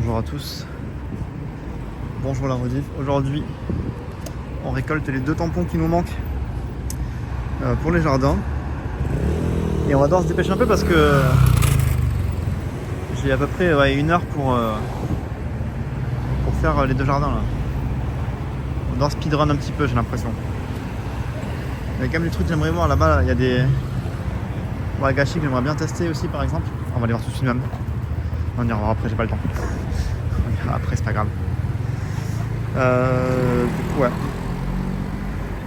Bonjour à tous. Bonjour la rediff. Aujourd'hui, on récolte les 2 tampons qui nous manquent pour les jardins. Et on va devoir se dépêcher un peu parce que j'ai à peu près 1 heure pour faire les 2 jardins là. On doit speedrun un petit peu, j'ai l'impression. Il y a quand même des trucs que j'aimerais voir là-bas. Là. Il y a des wagashi que j'aimerais bien tester aussi par exemple. On va les voir tout de suite même. On ira voir après, j'ai pas le temps. On ira après, c'est pas grave. Du coup, ouais.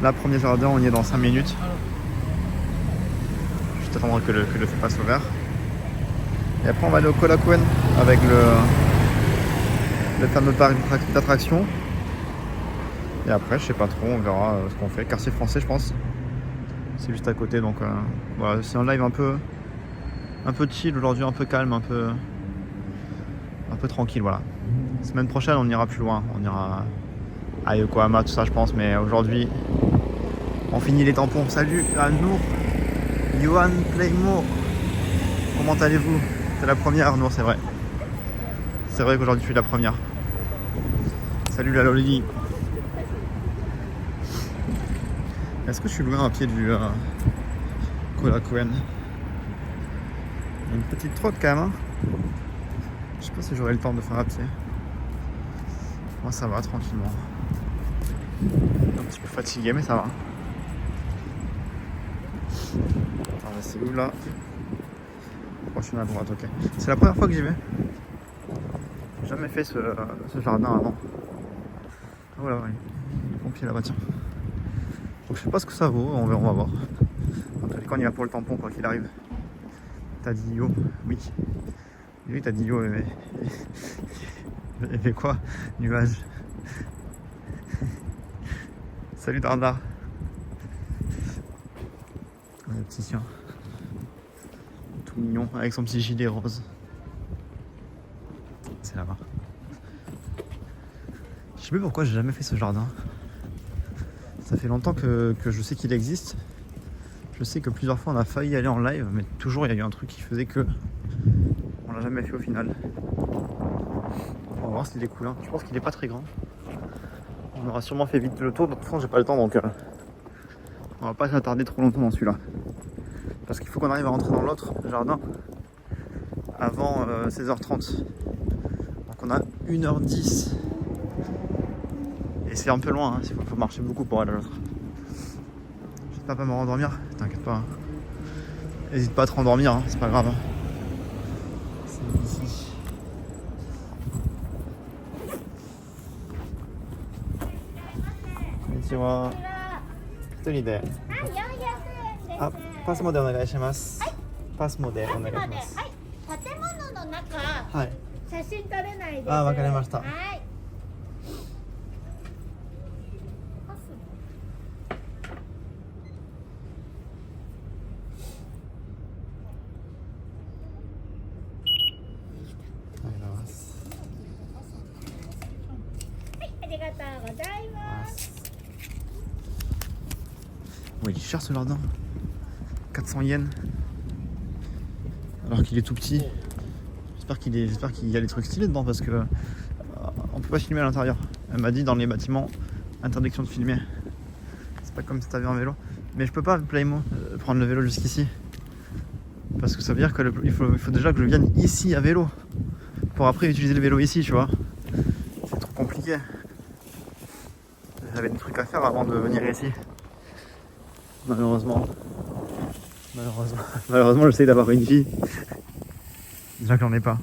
Là, premier jardin, on y est dans 5 minutes. Juste attendre que le feu passe au vert. Et après, on va aller au Korakuen avec le fameux parc d'attractions. Et après, je sais pas trop, on verra ce qu'on fait. Quartier français, je pense. C'est juste à côté, donc voilà, c'est un live un peu chill aujourd'hui, un peu calme, un peu tranquille, voilà. Semaine prochaine, on ira plus loin. On ira à Yokohama, tout ça, je pense. Mais aujourd'hui, on finit les tampons. Salut à Nour, Yohan Playmo. Comment allez-vous? C'est la première, Nour, c'est vrai. C'est vrai qu'aujourd'hui, je suis la première. Salut la Loli. Est-ce que je suis loin à pied du Korakuen? Une petite trotte quand même, hein. Je sais pas si j'aurai le temps de faire à pied. Moi ça va tranquillement. Un petit peu fatigué mais ça va. Attends, c'est où là? Prochaine à droite, ok. C'est la première fois que j'y vais. J'ai jamais fait ce jardin avant. Voilà, ouais. Les pompiers là-bas, tiens. Donc je sais pas ce que ça vaut, on va voir. En tout cas, on y va pour le tampon quoi qu'il arrive. T'as dit yo? Oui. Oui, t'as dit yo, mais quoi? Nuage. Salut Darda. Le petit chien. Tout mignon, avec son petit gilet rose. C'est là-bas. Je sais plus pourquoi j'ai jamais fait ce jardin. Ça fait longtemps que je sais qu'il existe. Je sais que plusieurs fois on a failli aller en live, mais toujours il y a eu un truc qui faisait que on l'a jamais fait au final. On va voir s'il est cool, hein. Je pense qu'il est pas très grand. On aura sûrement fait vite le tour, de toute façon j'ai pas le temps donc on va pas s'attarder trop longtemps dans celui-là. Parce qu'il faut qu'on arrive à rentrer dans l'autre jardin avant 16h30. Donc on a 1h10. Et c'est un peu loin, hein. Il faut marcher beaucoup pour aller à l'autre. J'espère pas me rendormir, t'inquiète pas. Hein. N'hésite pas à te rendormir, hein. C'est pas grave. Hein. C'est ici. Konnichiwa. 1人で。あ、パスモでお願いします。パスモでお願いします。建物の中、はい。写真撮れないです。あ、わかりました。はい。ありがとうございます。Ouais, il est cher ce jardin. 400 yens. Alors qu'il est tout petit. J'espère qu'il y a des trucs stylés dedans parce que on peut pas filmer à l'intérieur. Elle m'a dit dans les bâtiments, interdiction de filmer. C'est pas comme si t'avais un vélo. Mais je peux pas, Playmo, prendre le vélo jusqu'ici. Parce que ça veut dire qu'il faut déjà que je vienne ici à vélo. Pour après utiliser le vélo ici, tu vois. C'est trop compliqué. J'avais des trucs à faire avant de venir ici. Malheureusement, j'essaie d'avoir une vie. Déjà que j'en ai pas.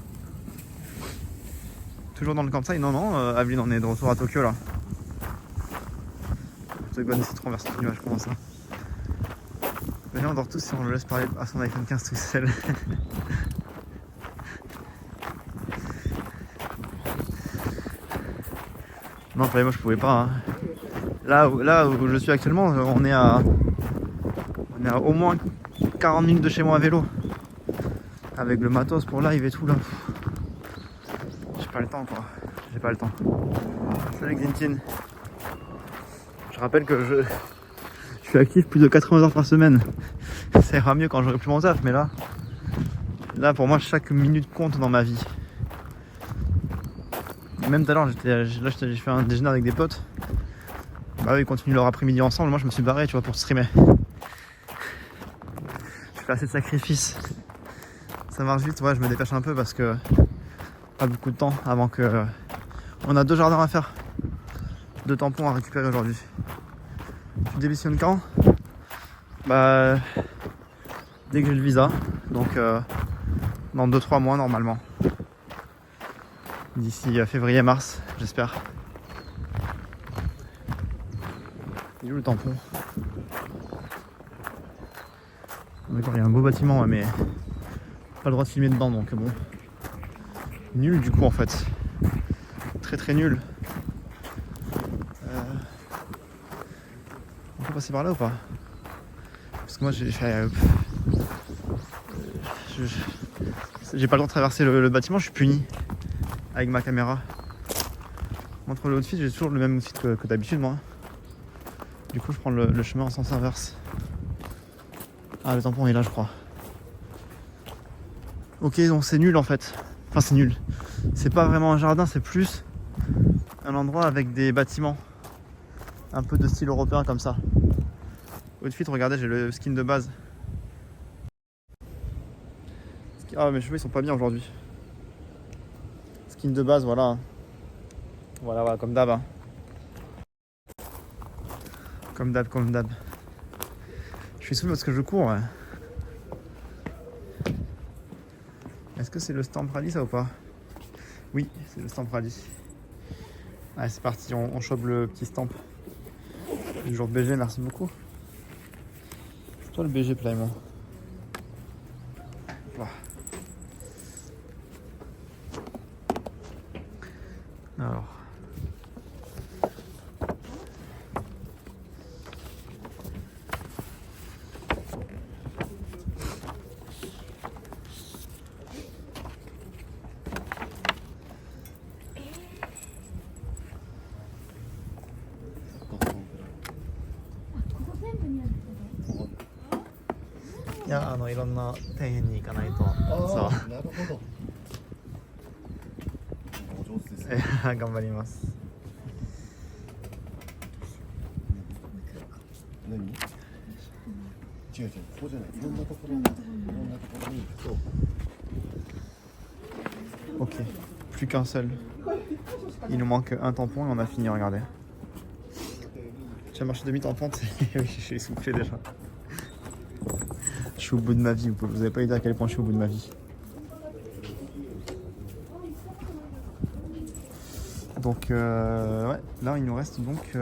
Toujours dans le Kansai? Non, Aveline, on est de retour à Tokyo là. C'est bonne, c'est trop merci nuage, comment ça? Mais là on dort tous si on le laisse parler à son iPhone 15 tout seul. Non, moi je pouvais pas. Hein. Là où je suis actuellement, on est à au moins 40 minutes de chez moi à vélo. Avec le matos pour live et tout là. J'ai pas le temps quoi. J'ai pas le temps. Salut Xintin. Je rappelle que je suis actif plus de 80 heures par semaine. Ça ira mieux quand j'aurai plus mon taf, mais là pour moi chaque minute compte dans ma vie. Même tout à l'heure, j'ai fait un déjeuner avec des potes. Bah eux ils continuent leur après-midi ensemble, moi je me suis barré tu vois pour streamer. Je fais assez de sacrifices. Ça marche vite, ouais je me dépêche un peu parce que pas beaucoup de temps avant que... On a 2 jardins à faire. 2 tampons à récupérer aujourd'hui. Tu démissionnes quand? Bah dès que j'ai le visa, donc dans 2-3 mois normalement. D'ici février-mars, j'espère. Il est où le tampon? D'accord, il y a un beau bâtiment, ouais, mais pas le droit de filmer dedans, donc bon. Nul du coup en fait. Très très nul. On peut passer par là ou pas? Parce que moi j'ai pas le droit de traverser le bâtiment, je suis puni avec ma caméra. Entre le outfit, j'ai toujours le même outfit que d'habitude moi. Du coup je prends le chemin en sens inverse. Ah le tampon est là je crois. Ok donc c'est nul en fait. Enfin c'est nul. C'est pas vraiment un jardin, c'est plus un endroit avec des bâtiments. Un peu de style européen comme ça. Outfit, regardez j'ai le skin de base. Ah mes cheveux ils sont pas bien aujourd'hui. Skin de base voilà. Voilà comme d'hab. Hein. Comme d'hab. Je suis saoulé parce que je cours. Ouais. Est-ce que c'est le Stamp Rally ça ou pas? Oui, c'est le Stamp Rally. Allez, c'est parti, on chope le petit stamp. Le jour de BG, merci beaucoup. C'est toi le BG Playman. Voilà. Alors.いやいろんな底辺に行かないとそうなるほどお上手ですね頑張ります何違うここじゃないいろんなところにそう Ok, plus qu'un seul. Il nous manque un tampon et on a fini, regardez. J'ai marché demi-tampante et oui, je suis essoufflé déjà. Je suis au bout de ma vie, vous n'avez pas idée à quel point je suis au bout de ma vie. Donc ouais, là il nous reste donc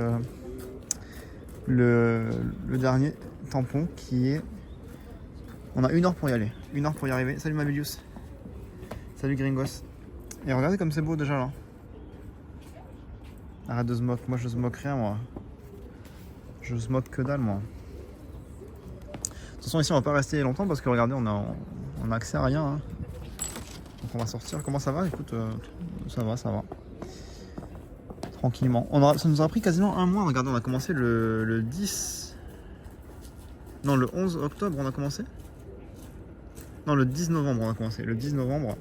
le dernier tampon qui est... On a 1 heure pour y aller, 1 heure pour y arriver. Salut Mabilius. Salut Gringos. Et regardez comme c'est beau déjà là. Arrête de se moquer, moi je se moque rien moi. Je se moque que dalle moi. De toute façon ici on va pas rester longtemps parce que regardez on a accès à rien. Hein. Donc on va sortir. Comment ça va? Écoute, ça va. Tranquillement. Ça nous a pris quasiment 1 mois. Regardez, on a commencé le 10... Non, le 11 octobre on a commencé. Non, le 10 novembre on a commencé. Le 10 novembre.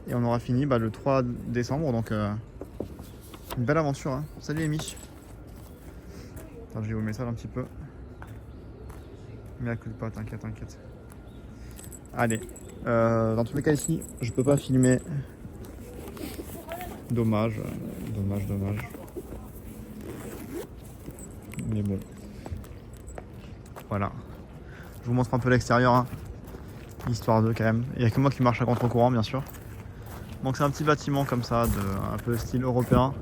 Et on aura fini le 3 décembre. Donc une belle aventure. Hein. Salut Amy. Attends, je vais vous mettre ça un petit peu. Mais à coup de pas, t'inquiète. Allez, dans tous les cas ici, je peux pas filmer. Dommage. Mais bon. Voilà. Je vous montre un peu l'extérieur. Hein. Histoire de quand même. Il n'y a que moi qui marche à contre-courant bien sûr. Donc c'est un petit bâtiment comme ça, un peu style européen.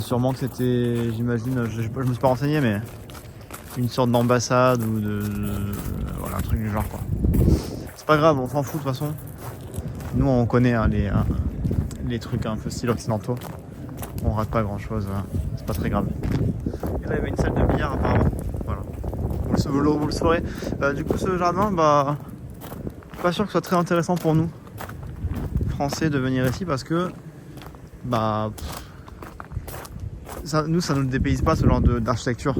Sûrement que c'était, j'imagine, je me suis pas renseigné mais une sorte d'ambassade ou voilà, un truc du genre quoi. C'est pas grave, on s'en fout de toute façon. Nous on connaît hein, les trucs un peu style occidentaux. On rate pas grand chose, hein. C'est pas très grave. Et là il y avait une salle de billard apparemment. Voilà. Vous le saurez. Du coup ce jardin, pas sûr que ce soit très intéressant pour nous, Français, de venir ici parce que ça nous dépayse pas ce genre d'architecture.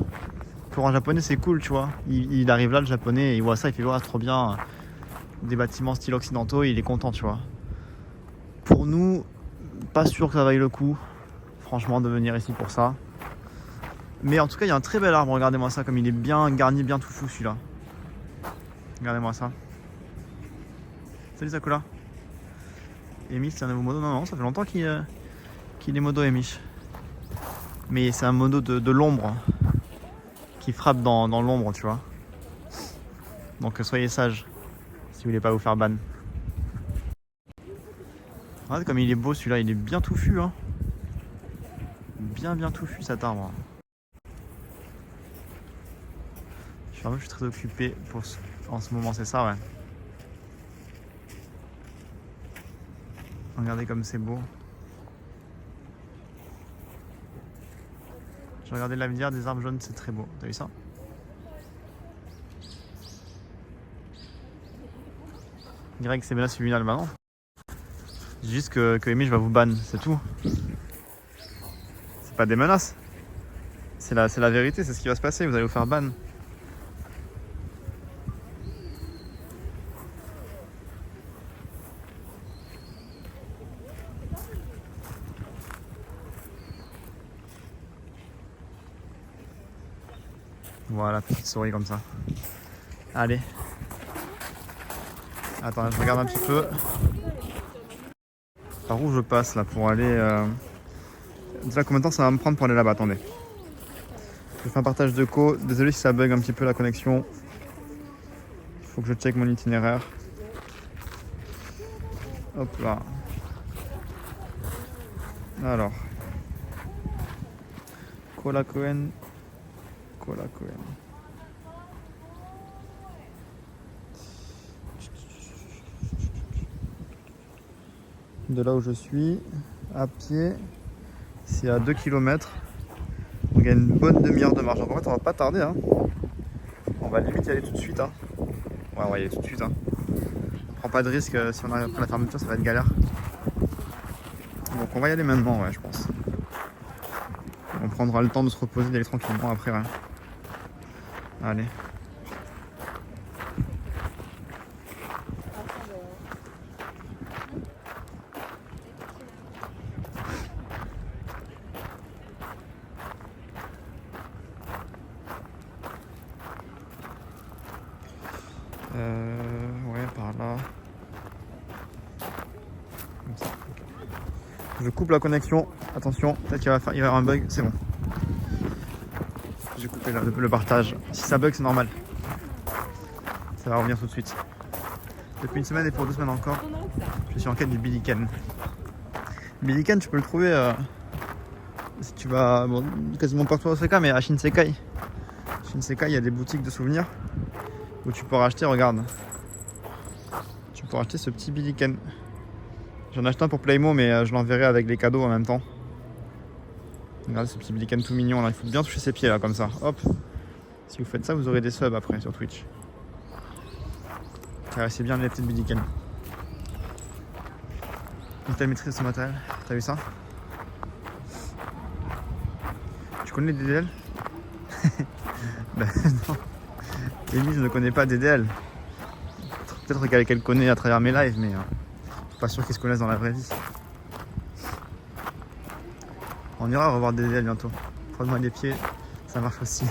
Pour un japonais c'est cool tu vois, il arrive là le japonais et il voit ça, il fait ouais, trop bien, des bâtiments style occidentaux, il est content tu vois. Pour nous Pas sûr que ça vaille le coup, franchement, de venir ici pour ça. Mais en tout cas, il y a un très bel arbre. Regardez-moi ça, comme il est bien garni, bien tout fou celui-là. Regardez-moi ça. Salut Sakura. Emish, c'est un nouveau modo? Non, ça fait longtemps qu'il est modo Emish. Mais c'est un modo de l'ombre. Qui frappe dans l'ombre, tu vois. Donc soyez sages si vous voulez pas vous faire ban. Regardez comme il est beau celui-là, il est bien touffu. Hein. Bien touffu cet arbre. Je suis très occupé en ce moment, c'est ça, ouais. Regardez comme c'est beau. J'ai regardé l'avenir des arbres jaunes, c'est très beau. T'as vu ça? Greg, c'est bien là subliminal maintenant. C'est juste que Emish va vous ban, c'est tout. C'est pas des menaces. C'est la vérité, c'est ce qui va se passer, vous allez vous faire ban. Voilà, petite souris comme ça. Allez. Attends, je regarde un petit peu. Par où je passe là pour aller... Déjà combien de temps ça va me prendre pour aller là-bas? Attendez. Je fais un partage de co. Désolé si ça bug un petit peu la connexion. Il faut que je check mon itinéraire. Hop là. Alors. Korakuen. De là où je suis, à pied, c'est à 2 km. Donc il y a une bonne demi-heure de marche. Donc en fait, on va pas tarder. Hein. On va limite y aller tout de suite. Hein. Ouais, on va y aller tout de suite. Hein. On prend pas de risque. Si on arrive après la fermeture, ça va être galère. Donc on va y aller maintenant, ouais, je pense. On prendra le temps de se reposer, d'aller tranquillement après. Ouais. Allez. Ouais, par là. Comme ça. Okay. Je coupe la connexion. Attention, peut-être qu'il va y avoir un bug. C'est bon. J'ai coupé le partage. Si ça bug, c'est normal. Ça va revenir tout de suite. Depuis une semaine et pour 2 semaines encore, je suis en quête du Billiken. Billiken, tu peux le trouver si tu vas bon, quasiment partout au Osaka, mais à Shinsekai. Shinsekai, il y a des boutiques de souvenirs où tu peux racheter, regarde. Tu peux racheter ce petit Billiken. J'en ai acheté un pour Playmo, mais je l'enverrai avec les cadeaux en même temps. Regardez ce petit Billiken tout mignon là, il faut bien toucher ses pieds là comme ça. Hop. Si vous faites ça, vous aurez des subs après sur Twitch. Caressez bien les petites Billiken. Une telle maîtrise de ce matériel, t'as vu ça? Tu connais les DDL? Ben non. Amy, je ne connais pas DDL. Peut-être qu'elle connaît à travers mes lives, mais je suis pas sûr qu'ils se connaissent dans la vraie vie. On ira revoir DDL bientôt. Frotte-moi les pieds, ça marche aussi.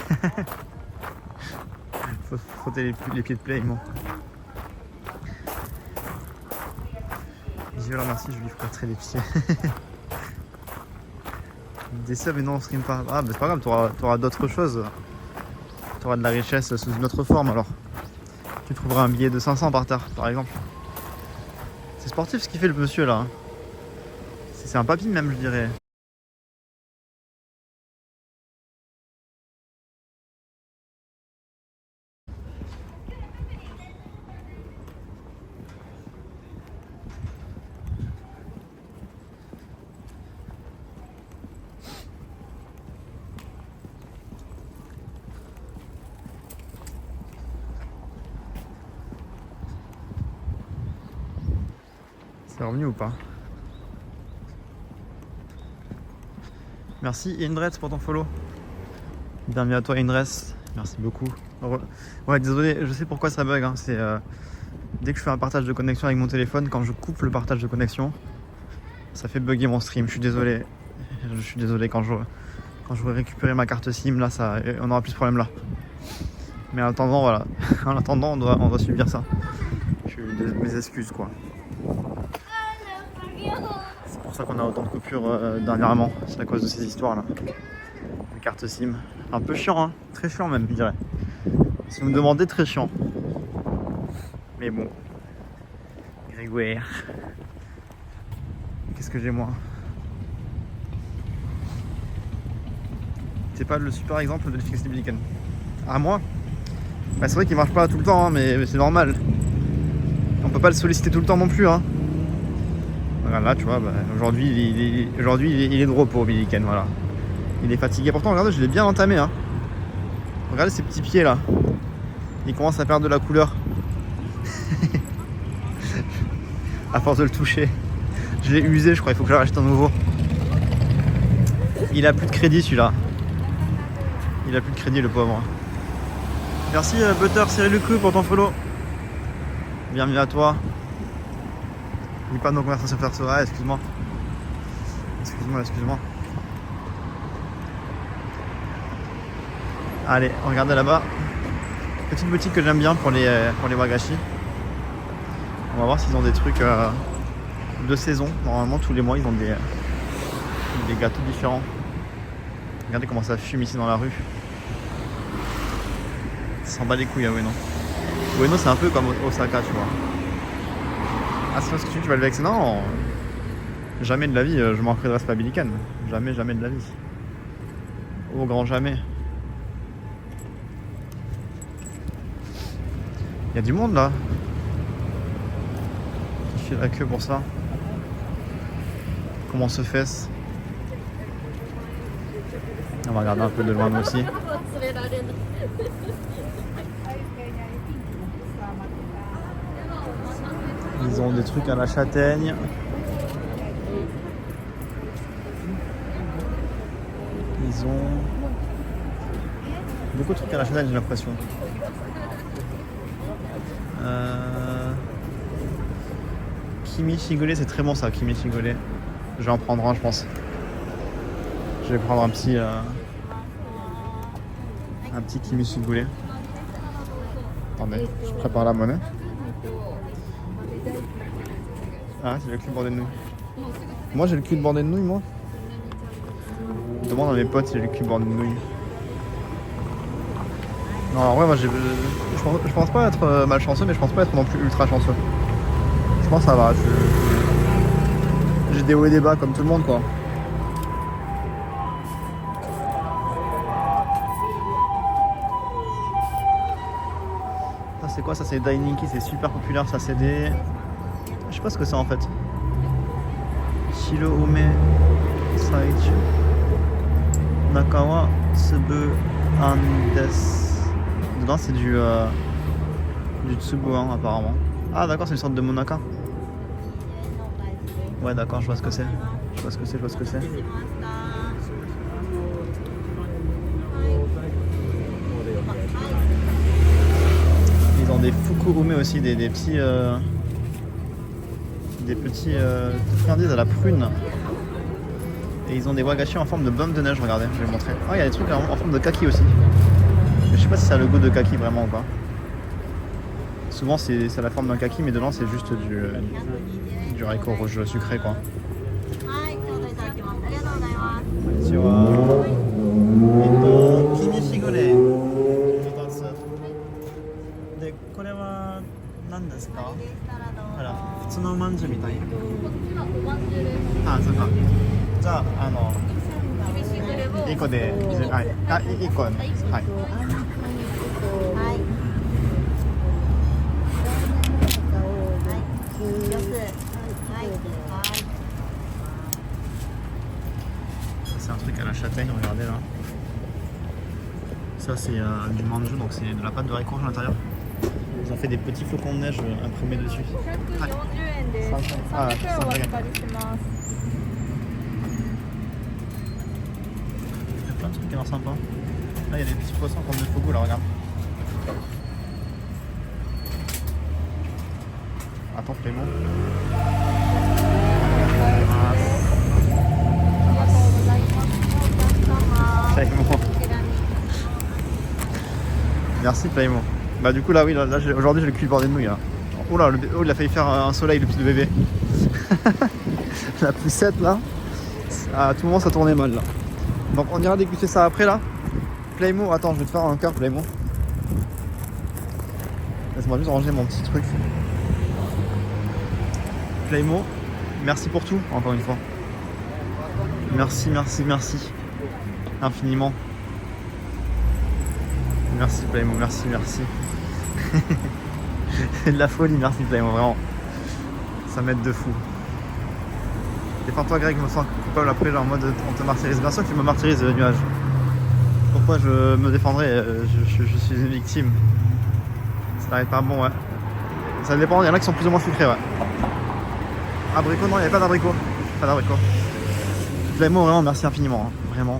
Faut frotter les pieds de Playmo. Je le remercie, je lui frotterai les pieds. Des subs, mais non, on stream pas. Ah, mais c'est pas grave, t'auras d'autres choses. T'auras de la richesse sous une autre forme alors. Tu trouveras un billet de 500 par terre, par exemple. C'est sportif ce qu'il fait le monsieur là. C'est un papy même, je dirais. C'est revenu ou pas? Merci Indrets pour ton follow. Bienvenue à toi Indrets, merci beaucoup. Ouais, désolé, je sais pourquoi ça bug. Hein. Dès que je fais un partage de connexion avec mon téléphone, quand je coupe le partage de connexion, Ça fait bugger mon stream, je suis désolé. Je suis désolé quand je vais récupérer ma carte SIM, là, on aura plus ce problème là. Mais en attendant, voilà. En attendant, on doit subir ça. Mes excuses, quoi. C'est pour ça qu'on a autant de coupures dernièrement. C'est à cause de ces histoires-là. Les cartes SIM. Un peu chiant, hein. Très chiant même, je dirais. Si vous me demandez, très chiant. Mais bon. Grégoire. Qu'est-ce que j'ai moi? C'est pas le super exemple de Netflix Billiken. Ah moi? Bah, c'est vrai qu'il marche pas tout le temps, hein, mais c'est normal. On peut pas le solliciter tout le temps non plus. Hein. Regarde là, tu vois, bah, aujourd'hui il est de repos, Billiken, voilà. Il est fatigué. Pourtant, regardez, je l'ai bien entamé. Hein. Regardez ses petits pieds là. Il commence à perdre de la couleur. À force de le toucher. Je l'ai usé, je crois, il faut que je rachète un nouveau. Il a plus de crédit celui-là. Il a plus de crédit le pauvre. Merci Butter Cyril Lecru pour ton follow. Bienvenue à toi. N'oublie pas nos conversations perso. Ah, excuse-moi. Excuse-moi. Allez, regardez là-bas. Petite boutique que j'aime bien pour les wagashi. On va voir s'ils ont des trucs de saison. Normalement, tous les mois, ils ont des gâteaux différents. Regardez comment ça fume ici dans la rue. Ça s'en bat les couilles à Ueno. Ueno, c'est un peu comme Osaka, tu vois. Ah, c'est parce que tu vas le vexer? Non, jamais de la vie, je m'en redresse pas Billiken. Jamais de la vie. Au grand jamais. Il y a du monde là. Qui fait la queue pour ça. Comment se fait-ce? On va regarder un peu de loin nous aussi. Ils ont des trucs à la châtaigne. Ils ont beaucoup de trucs à la châtaigne, j'ai l'impression. Kimi Shigole, c'est très bon ça, Kimi Shigole. Je vais en prendre un, je pense. Je vais prendre un petit Kimi Shigole. Attendez, je prépare la monnaie. Ah, c'est le cul bordé de nouilles. Moi j'ai le cul bordé de nouilles, moi. Je demande à mes potes si j'ai le cul bordé de nouilles. Non, alors ouais, moi je pense pas être malchanceux, mais je pense pas être non plus ultra chanceux. Je pense que ça va. J'ai des hauts et des bas comme tout le monde, quoi. Ça c'est quoi? Ça c'est Dainiki, c'est super populaire, ça c'est des... Je sais pas ce que c'est en fait. Shiro Ome Saichu Nakawa Tsubu An desu. Dedans c'est du Tsubu An apparemment. Ah d'accord, c'est une sorte de monaka. Ouais d'accord, je vois ce que c'est. Je vois ce que c'est. Ils ont des fukuume aussi, des petits friandises à la prune. Et ils ont des wagashi en forme de bombe de neige, regardez, je vais vous montrer. Ah, il y a des trucs en forme de kaki aussi. Mais je sais pas si ça a le goût de kaki vraiment ou pas. Souvent c'est la forme d'un kaki, mais dedans c'est juste du haricot rouge sucré, quoi. Kimi Shigole. で、これは何ですか？あら、普通のおまんじゅうみたい。あ、そうか。じゃあ、1個で、はい。あ、1個、はい。C'est un truc à la châtaigne, regardez là. Ça c'est du manju, donc c'est de la pâte de haricot rouge à l'intérieur. Ils ont fait des petits flocons de neige imprimés dessus. Ah, 300 yen. Il y a plein de trucs qui ont l'air sympas. Là il y a des petits poissons comme de fogo là, regarde. Attends, fais-moi. Merci Playmo. Bah du coup là oui, là aujourd'hui j'ai le cul bordé de nouilles là. Oh là, il a failli faire un soleil le petit bébé. La poussette là, à tout moment ça tournait mal là. Donc on ira déguster ça après là. Playmo, attends, je vais te faire un cœur Playmo. Laisse-moi juste ranger mon petit truc. Playmo, merci pour tout, encore une fois. Merci, merci, merci. Infiniment. Merci Playmo, merci, merci. C'est de la folie, merci Playmo, vraiment. Ça m'aide de fou. Défends-toi Greg, je me sens coupable après, genre en mode on te martyrise. Bien sûr que tu me martyrises, nuage. Pourquoi je me défendrais, je suis une victime. Ça n'arrête pas bon, ouais. Ça dépend, il y en a qui sont plus ou moins sucrés, ouais. Abricot, non, il n'y avait pas d'abricot. Pas d'abricot. Playmo, vraiment, merci infiniment, hein. Vraiment.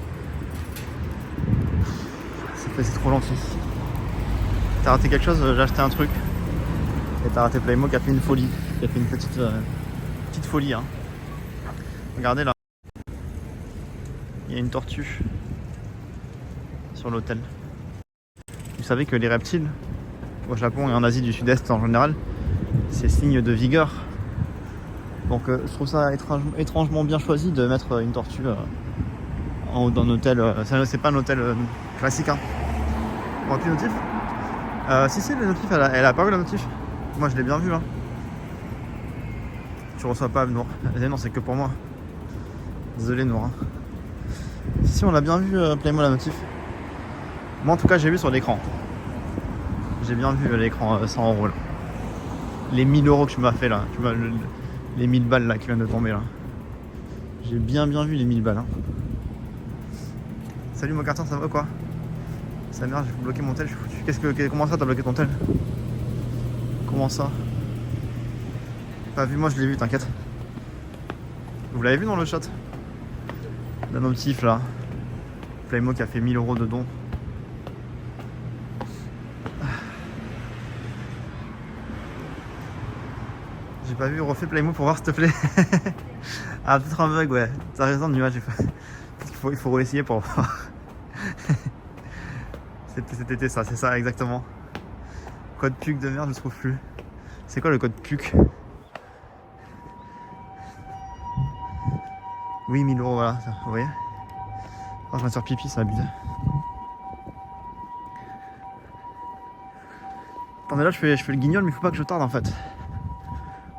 C'est trop gentil. T'as raté quelque chose, j'ai acheté un truc. Et t'as raté Playmo qui a fait une folie. Qui a fait une petite folie, hein. Regardez là. Il y a une tortue sur l'hôtel. Vous savez que les reptiles, au Japon et en Asie du Sud-Est en général, c'est signe de vigueur. Donc je trouve ça étrangement bien choisi de mettre une tortue en haut d'un hôtel. C'est pas un hôtel classique, hein. On voit plus le notif. Si, le notif, elle a apparu la notif. Moi je l'ai bien vu, hein. Tu reçois pas Nour. Non, c'est que pour moi. Désolé Nour, hein. Si, on l'a bien vu Playmo la notif. Moi en tout cas j'ai vu sur l'écran. J'ai bien vu l'écran 100 € là. Les 1000 € que tu m'as fait là. Les 1000 balles là qui viennent de tomber là. J'ai bien vu les 1000 balles, hein. Salut mon carton, ça va quoi? Ça merde, j'ai bloqué mon tel, je suis foutu. Comment ça t'as bloqué ton tel? Comment ça? Pas vu, moi je l'ai vu, t'inquiète. Vous l'avez vu dans le chat? D'un notif là. Playmo qui a fait 1000 € de dons. J'ai pas vu, refais Playmo pour voir s'il te plaît. Ah, peut-être un bug, ouais. T'as raison, nuage. Il faut réessayer pour voir. C'était ça, c'est ça exactement. Code PUC de merde, je trouve plus. C'est quoi le code PUC? Oui, 1000 €, voilà, ça, vous voyez. Oh, je vais faire pipi, ça abuse. Attendez, là je fais le guignol, mais il faut pas que je tarde en fait.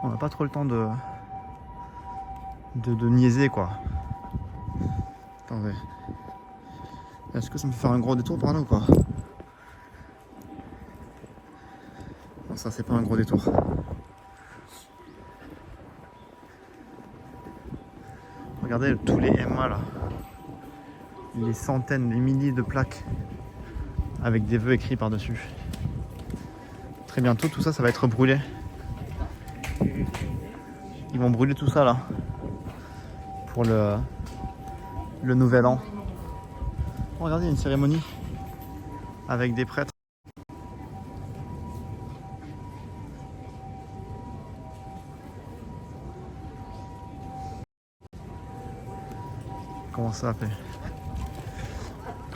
On n'a pas trop le temps de niaiser quoi. Attendez. Est-ce que ça me fait faire un gros détour par là ou pas? Non, ça c'est pas un gros détour. Regardez tous les MA là. Les centaines, les milliers de plaques avec des vœux écrits par-dessus. Très bientôt tout ça, ça va être brûlé. Ils vont brûler tout ça là pour le nouvel an. Oh, regardez, il y a une cérémonie avec des prêtres. Comment ça fait?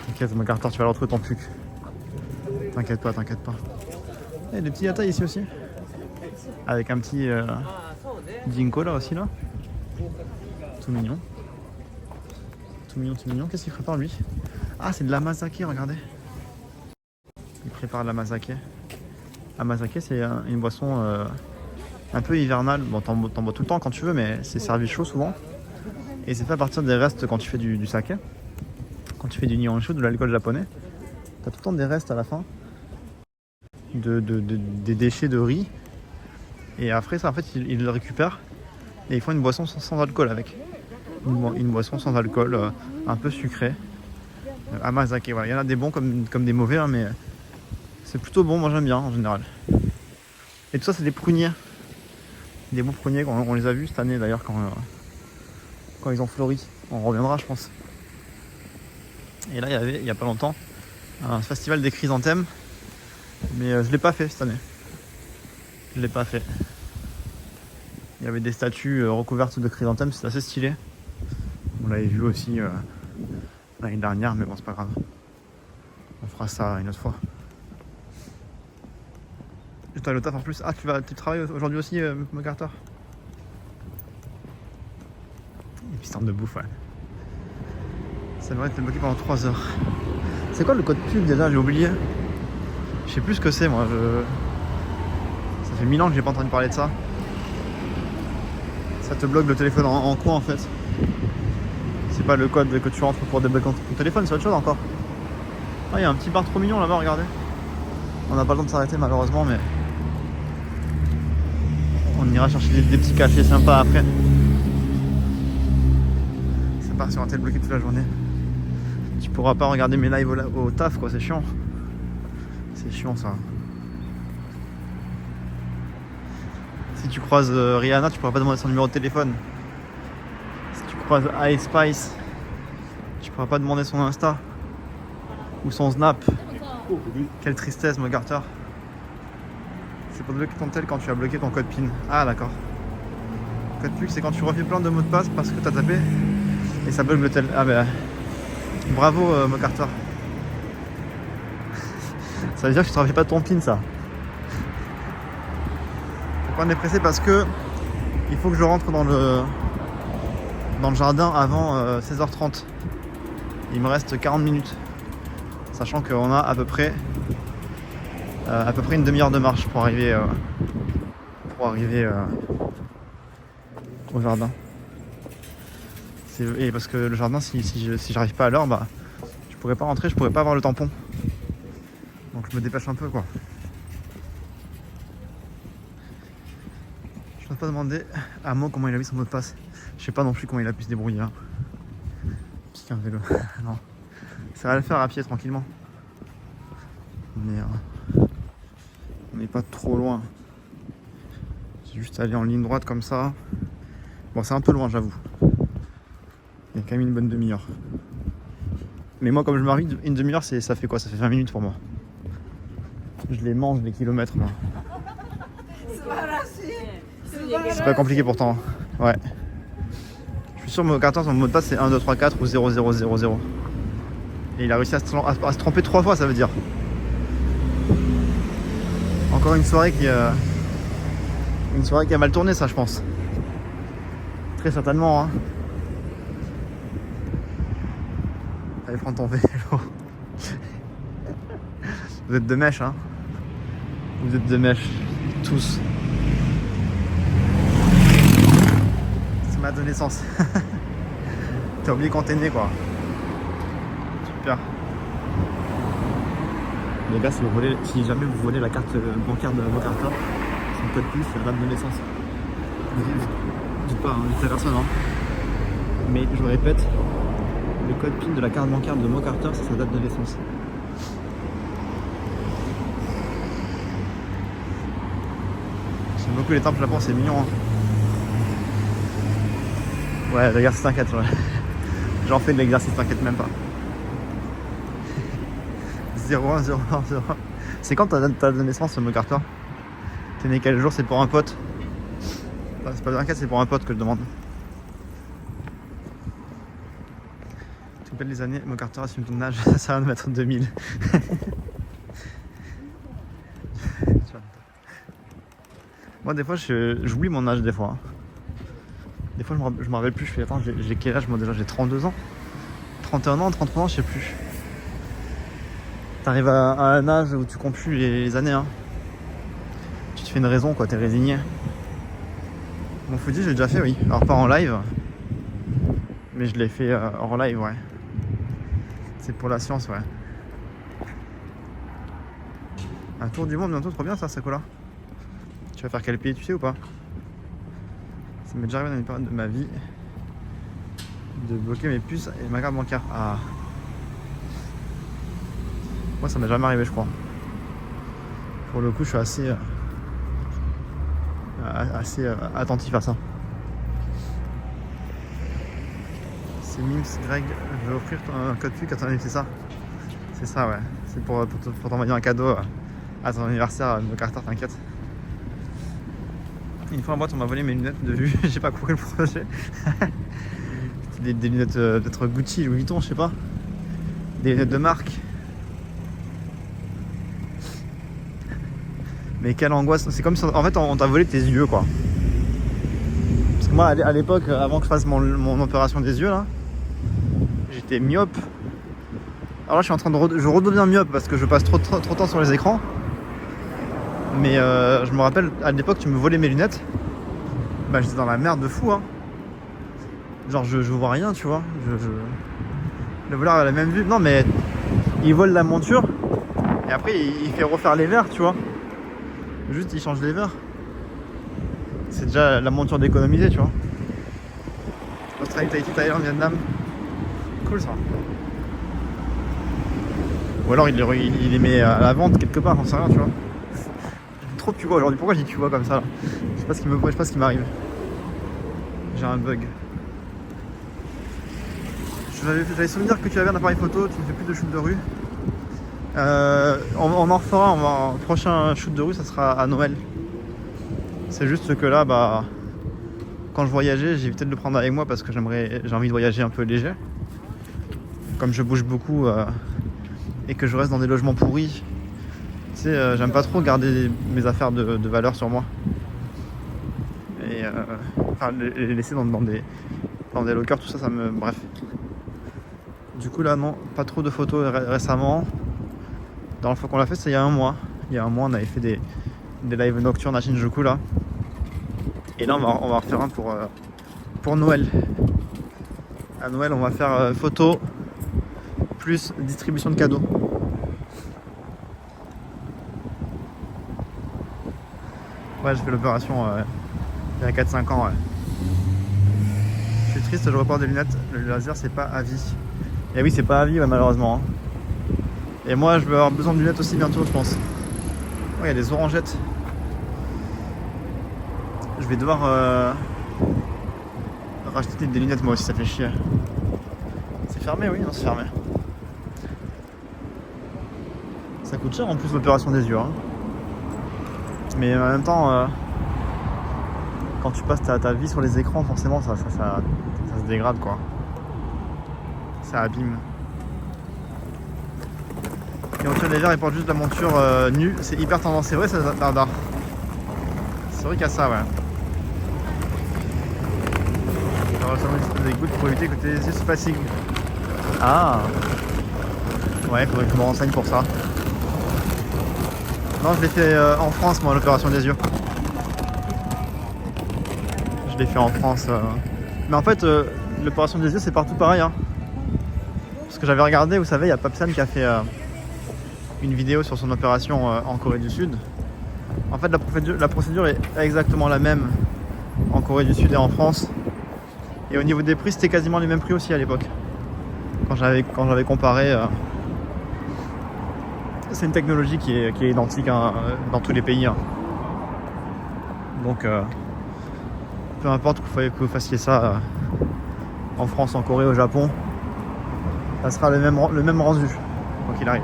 T'inquiète, mon carter, tu vas le retrouver ton puc. T'inquiète pas, t'inquiète pas. Il y a des petits yatai ici aussi. Avec un petit Jinko là aussi là. Tout mignon. Tout mignon, tout mignon. Qu'est-ce qu'il prépare lui? Ah, c'est de l'amazake, regardez. Il prépare de l'amazake. Amazake, c'est une boisson un peu hivernale. Bon, t'en bois tout le temps quand tu veux, mais c'est servi chaud souvent. Et c'est fait à partir des restes quand tu fais du saké. Quand tu fais du nihonshu, de l'alcool japonais. T'as tout le temps des restes à la fin. Des déchets de riz. Et après ça, en fait, ils le récupèrent. Et ils font une boisson sans alcool avec. Une boisson sans alcool, un peu sucrée. Amazake, voilà. Il y en a des bons comme des mauvais, hein, mais c'est plutôt bon, moi j'aime bien en général. Et tout ça, c'est des pruniers. Des beaux pruniers, on les a vus cette année d'ailleurs quand ils ont fleuri. On reviendra, je pense. Et là, il y a pas longtemps, un festival des chrysanthèmes. Mais je l'ai pas fait cette année. Je l'ai pas fait. Il y avait des statues recouvertes de chrysanthèmes, c'est assez stylé. On l'avait vu aussi l'année dernière, mais bon, c'est pas grave. On fera ça une autre fois. Je dois aller au taf en plus. Ah, tu travailles aujourd'hui aussi, MacArthur? Et puis stand de bouffe, ouais. Ça devrait être bloqué pendant 3 heures. C'est quoi le code pub déjà? J'ai oublié. Je sais plus ce que c'est moi. Ça fait 1000 ans que j'ai pas entendu parler de ça. Ça te bloque le téléphone en quoi en fait? C'est pas le code que tu rentres pour débloquer ton téléphone, c'est autre chose encore. Ah, il y a un petit bar trop mignon là-bas, regardez. On n'a pas le temps de s'arrêter malheureusement, mais on ira chercher des petits cafés sympas après. C'est parti, on va être bloqué toute la journée. Tu pourras pas regarder mes lives au taf quoi, c'est chiant. C'est chiant ça. Si tu croises Rihanna, tu pourras pas demander son numéro de téléphone. Si tu croises Ice Spice, tu pourras pas demander son Insta ou son Snap. Quelle tristesse, MacArthur. C'est pour bloquer ton tel quand tu as bloqué ton code PIN. Ah d'accord. Code PIN, c'est quand tu refais plein de mots de passe parce que tu as tapé et ça bloque le tel. Ah ben bravo MacArthur. Ça veut dire que tu ne te rappelles pas de ton PIN ça. Pourquoi on est pressé? Parce que il faut que je rentre dans le jardin avant 16h30. Il me reste 40 minutes. Sachant qu'on a à peu près une demi-heure de marche pour arriver au jardin. Et parce que le jardin, si j'arrive pas à l'heure, bah je pourrais pas rentrer, je pourrais pas avoir le tampon. Donc je me dépêche un peu quoi. Je n'ose pas demander à Mo comment il a mis son mot de passe. Je sais pas non plus comment il a pu se débrouiller là. Parce qu'un vélo. Non. Ça va le faire à pied tranquillement. Mais on n'est pas trop loin. J'ai juste aller en ligne droite comme ça. Bon, c'est un peu loin, j'avoue. Il y a quand même une bonne demi-heure. Mais moi, comme je m'arrive, une demi-heure, ça fait quoi? Ça fait 20 minutes pour moi. Je les mange, les kilomètres, moi. C'est pas compliqué pourtant. Ouais. Je suis sûr que mon carton, son mot de passe, c'est 1, 2, 3, 4 ou 0, 0, 0, 0. Et il a réussi à se tromper 3 fois, ça veut dire. Encore une soirée qui a mal tourné, ça, je pense. Très certainement. Hein. Allez, prends ton vélo. Vous êtes de mèche, hein. Vous êtes de mèche, tous. C'est ma adolescence. T'as oublié quand t'es né, quoi. Super. Les gars, si jamais vous volez la carte bancaire de MacArthur, son code plus, c'est la date de naissance. Dites pas, hein, c'est personne, hein. Mais je répète, le code PIN de la carte bancaire de MacArthur, c'est sa date de naissance. J'aime beaucoup les temples Japon, c'est mignon. Hein. Ouais, l'exercice t'inquiète, ouais. J'en fais de l'exercice, t'inquiète même pas. 0, 1, 0, 1, 0. C'est quand ta date de naissance, MacArthur? T'es né quel jour? C'est pour un pote. Enfin, c'est pas un cas, c'est pour un pote que je demande. Tu rappelles les années, MacArthur assume ton âge, ça va nous mettre 2000. Moi, des fois, j'oublie mon âge, des fois. Des fois, je me rappelle plus. Je fais, attends, j'ai quel âge? Moi, déjà, j'ai 32 ans. 31 ans, 33 ans, je sais plus. T'arrives à un âge où tu comptes plus les années, hein. Tu te fais une raison, quoi, t'es résigné. Mon Fuji, j'ai déjà fait, oui. Alors, pas en live, mais je l'ai fait hors live, ouais. C'est pour la science, ouais. Un tour du monde bientôt, trop bien ça, Sakola. Tu vas faire quel pays, tu sais ou pas? Ça m'est déjà arrivé dans une période de ma vie de bloquer mes puces et ma carte bancaire. Ah. Moi, ça m'est jamais arrivé, je crois. Pour le coup, je suis assez attentif à ça. C'est Mims Greg, je vais offrir un code PUC à ton anniversaire. C'est ça, ouais. C'est pour t'envoyer un cadeau à ton anniversaire, MacArthur, t'inquiète. Une fois en boîte, on m'a volé mes lunettes de vue. J'ai pas compris le projet. C'était des lunettes peut-être Gucci, Louis Vuitton, je sais pas. Des lunettes de marque. Mais quelle angoisse. C'est comme si en fait on t'a volé tes yeux quoi. Parce que moi à l'époque, avant que je fasse mon opération des yeux là, j'étais myope. Alors là je suis en train de je redeviens myope parce que je passe trop de temps sur les écrans. Mais je me rappelle à l'époque tu me volais mes lunettes. Bah j'étais dans la merde de fou hein. Genre je vois rien tu vois. Le voleur a la même vue. Non mais il vole la monture et après il fait refaire les verres tu vois. Juste il change les verres. C'est déjà la monture d'économiser tu vois. Australie, Tahiti, Thaïlande, Vietnam. Cool ça. Ou alors il les met à la vente quelque part, j'en sais rien tu vois. Trop tu vois aujourd'hui, pourquoi j'ai tu vois comme ça là. Je sais pas ce qui m'arrive. J'ai un bug. J'avais souvenir que tu avais un appareil photo, tu ne fais plus de shoot de rue. On en refera, un prochain shoot de rue ça sera à Noël. C'est juste que là bah quand je voyageais j'ai évité de le prendre avec moi parce que j'ai envie de voyager un peu léger. Comme je bouge beaucoup et que je reste dans des logements pourris, tu sais, j'aime pas trop garder mes affaires de valeur sur moi. Et enfin les laisser dans des lockers, tout ça, bref. Du coup là non, pas trop de photos récemment. Dans la fois qu'on l'a fait, c'est il y a un mois. Il y a un mois on avait fait des lives nocturnes à Shinjuku là. Et là on va refaire un pour Noël. À Noël on va faire photo plus distribution de cadeaux. Ouais j'ai fait l'opération il y a 4-5 ans ouais. Je suis triste, je repars des lunettes, le laser c'est pas à vie. Et oui c'est pas à vie ouais, malheureusement. Et moi je vais avoir besoin de lunettes aussi bientôt je pense. Ouais il y a des orangettes. Je vais devoir racheter des lunettes moi aussi, ça fait chier. C'est fermé oui, non c'est fermé. Ça coûte cher en plus l'opération des yeux hein. Mais en même temps quand tu passes ta vie sur les écrans forcément ça se dégrade quoi. Ça abîme. Et on tire les verres, ils portent juste la monture nue, c'est hyper tendance, c'est vrai ça Dardar. C'est vrai qu'il y a ça ouais. Alors ça me des gouttes pour éviter que tes yeux se fatiguent. Ah ouais, faudrait que je me renseigne pour ça. Non je l'ai fait en France moi l'opération des yeux. Je l'ai fait en France. Mais en fait l'opération des yeux c'est partout pareil hein. Parce que j'avais regardé, vous savez, il y a Papsan qui a fait une vidéo sur son opération en Corée du Sud. En fait la procédure est exactement la même en Corée du Sud et en France. Et au niveau des prix c'était quasiment les mêmes prix aussi à l'époque. Quand j'avais comparé. C'est une technologie qui est identique hein, dans tous les pays. Hein. Donc peu importe que vous fassiez ça en France, en Corée, au Japon, ça sera le même rendu, quoi qu'il arrive.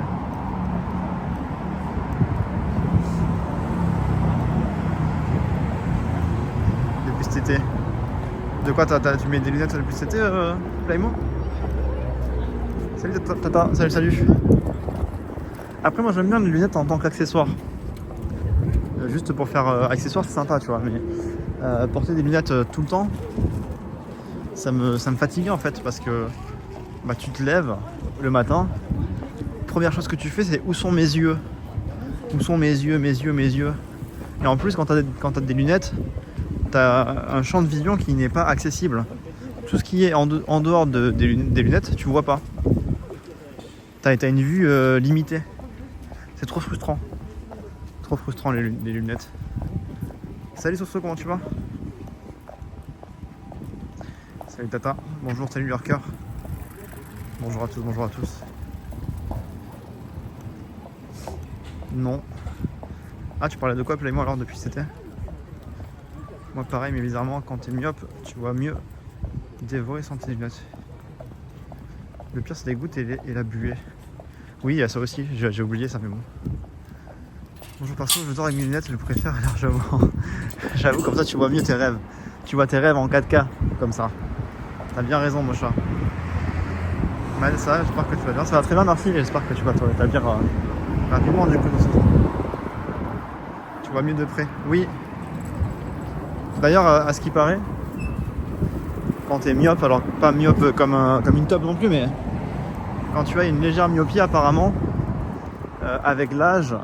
Depuis cet été. De quoi tu mets des lunettes depuis cet été, Playmo? Salut Tata, salut. Après moi j'aime bien les lunettes en tant qu'accessoire. Juste pour faire accessoire c'est sympa tu vois, mais porter des lunettes tout le temps, ça me fatiguait en fait parce que bah, tu te lèves le matin, première chose que tu fais c'est où sont mes yeux? Où sont mes yeux? Et en plus quand t'as des lunettes, t'as un champ de vision qui n'est pas accessible. Tout ce qui est en dehors des lunettes, tu vois pas. T'as une vue limitée. C'est trop frustrant. Trop frustrant les lunettes. Salut Soso, comment tu vas? Salut Tata, bonjour, salut Lurker. Bonjour à tous. Non. Ah tu parlais de quoi Playmo alors depuis cet été? Moi pareil mais bizarrement quand t'es myope tu vois mieux dévorer sans tes lunettes. Le pire c'est les gouttes et la buée. Oui il y a ça aussi, j'ai oublié ça mais bon. Bonjour perso, je dors avec mes lunettes, je préfère largement. J'avoue comme ça tu vois mieux tes rêves. Tu vois tes rêves en 4K comme ça. T'as bien raison mon chat. Mal ça, j'espère que tu vas bien. Ça va très bien merci, j'espère que tu vas te rétablir rapidement du coup. Tu Tu vois mieux de près. Oui. D'ailleurs, à ce qui paraît, quand t'es myope, alors pas myope comme une top non plus, mais quand tu as une légère myopie apparemment, avec l'âge,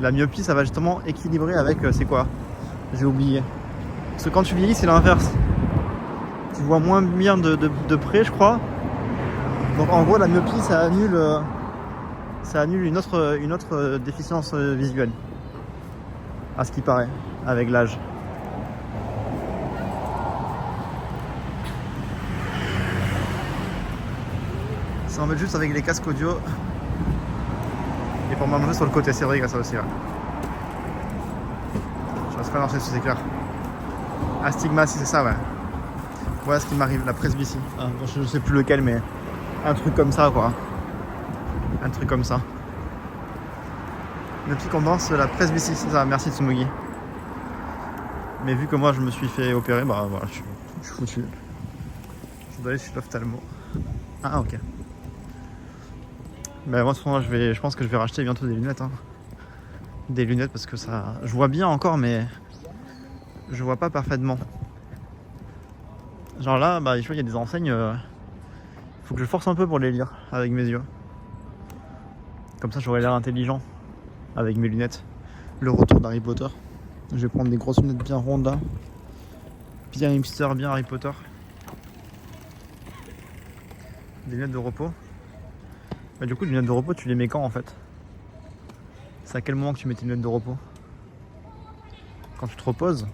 la myopie ça va justement équilibrer avec, c'est quoi? J'ai oublié. Parce que quand tu vieillis c'est l'inverse. Tu vois moins bien de près je crois. Donc en gros la myopie ça annule une autre déficience visuelle. À ce qui paraît, avec l'âge. Ça en met juste avec les casques audio. Et pour manger sur le côté, c'est vrai, ça aussi. Ouais. Je reste pas marcher dessus, c'est clair. Astigmatie, c'est ça, ouais. Voilà ce qui m'arrive, la presbytie. Ah, je sais plus lequel, mais un truc comme ça, quoi. Un truc comme ça. Depuis qu'on danse, la presbytie, c'est ça. Merci Tsumugi. Mais vu que moi je me suis fait opérer, bah voilà, je suis foutu. Je dois aller chez l'ophtalmo. Ah, ok. Ben moi, je pense que je vais racheter bientôt des lunettes. Hein. Des lunettes parce que ça. Je vois bien encore, mais je vois pas parfaitement. Genre là, bah, il y a des enseignes. Faut que je force un peu pour les lire avec mes yeux. Comme ça, j'aurai l'air intelligent avec mes lunettes. Le retour d'Harry Potter. Je vais prendre des grosses lunettes bien rondes là. Bien hipster, bien Harry Potter. Des lunettes de repos. Bah, du coup, les lunettes de repos, tu les mets quand en fait? C'est à quel moment que tu mets tes lunettes de repos? Quand tu te reposes?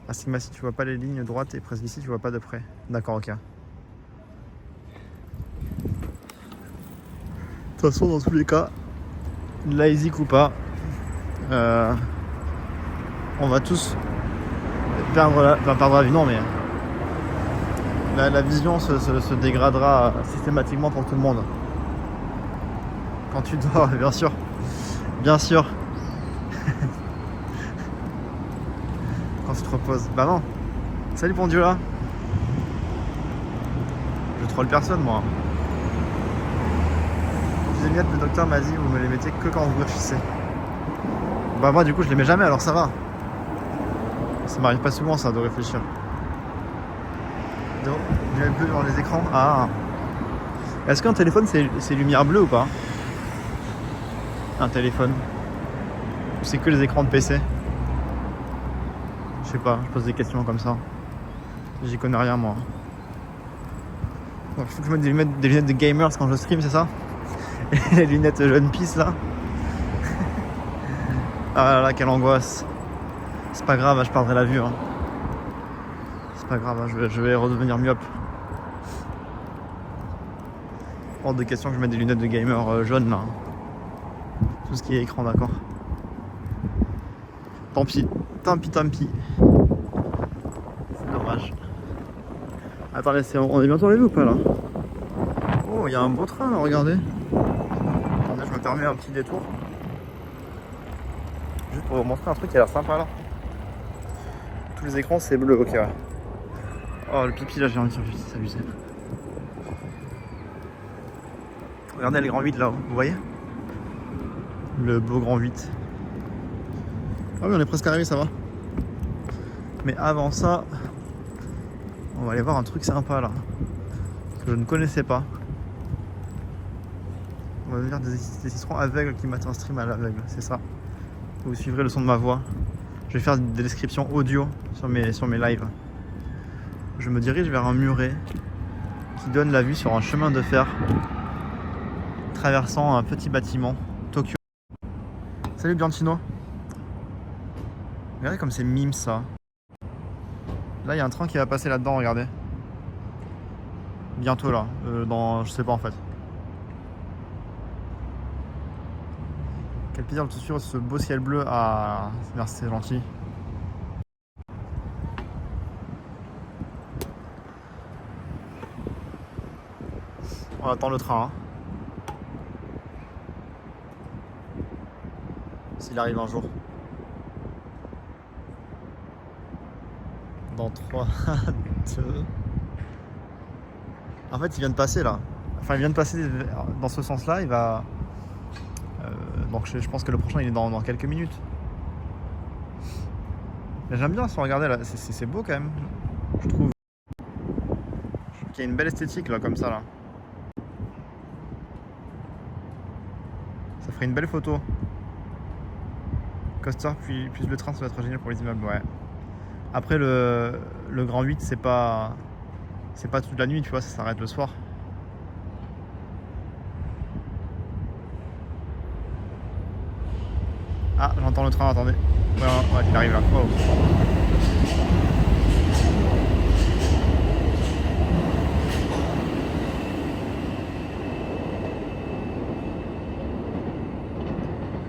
Astigmatie, tu vois pas les lignes droites et presbytie, tu vois pas de près. D'accord, ok. De toute façon, dans tous les cas, LASIK ou pas, on va tous perdre la vue, non mais la vision se dégradera systématiquement pour tout le monde. Quand tu dors, bien sûr. Bien sûr. Quand tu te reposes. Bah non. Salut Pondiola. Je troll personne moi. Les lunettes, le docteur m'a dit vous me les mettez que quand vous réfléchissez. Bah moi du coup je les mets jamais alors ça va. Ça m'arrive pas souvent ça de réfléchir. Lumière bleue dans les écrans. Ah. Est-ce qu'un téléphone c'est lumière bleue ou pas? Un téléphone. Ou c'est que les écrans de PC? Je sais pas, je pose des questions comme ça. J'y connais rien moi. Donc il faut que je mette des lunettes de gamers quand je stream, c'est ça? Et les lunettes jeune pisse là. Ah là là, quelle angoisse. C'est pas grave, je perdrai la vue. Hein. C'est pas grave, je vais redevenir myope. Hors de question que je mette des lunettes de gamer jaunes là. Tout ce qui est écran, d'accord. Tant pis, tant pis, tant pis. C'est dommage. Attendez, on est bientôt arrivé ou pas là? Oh, il y a un beau train là, regardez. Attendez, je me permets un petit détour. Juste pour vous montrer un truc qui a l'air sympa là. Tous les écrans c'est bleu, ok ouais. Oh le pipi là j'ai envie de faire pipi, c'est abusé. Regardez les grands 8 là, vous voyez? Le beau grand 8. Ah oui on est presque arrivé, ça va. Mais avant ça, on va aller voir un truc sympa là. Que je ne connaissais pas. On va venir des citrons aveugles qui mettent un stream à l'aveugle, c'est ça. Vous suivrez le son de ma voix. Je vais faire des descriptions audio sur mes lives. Je me dirige vers un muret qui donne la vue sur un chemin de fer traversant un petit bâtiment Tokyo. Salut Bianchino. Regardez comme c'est mime ça. Là il y a un train qui va passer là-dedans, regardez. Bientôt là, dans je sais pas en fait. Quel plaisir de te suivre ce beau ciel bleu. Ah, merci, c'est gentil. On attend le train. Hein. S'il arrive un jour. Dans 3, 2... En fait, il vient de passer là. Enfin, il vient de passer dans ce sens-là. Il va Donc je pense que le prochain il est dans quelques minutes. Mais j'aime bien se regarder là, c'est beau quand même, je trouve. Je trouve qu'il y a une belle esthétique là, comme ça là. Ça ferait une belle photo. Coaster puis le train, ça va être génial pour les immeubles, ouais. Après le grand 8 c'est pas toute la nuit, tu vois, ça s'arrête le soir. Ah, j'entends le train, attendez. Ouais, il arrive là. Oh.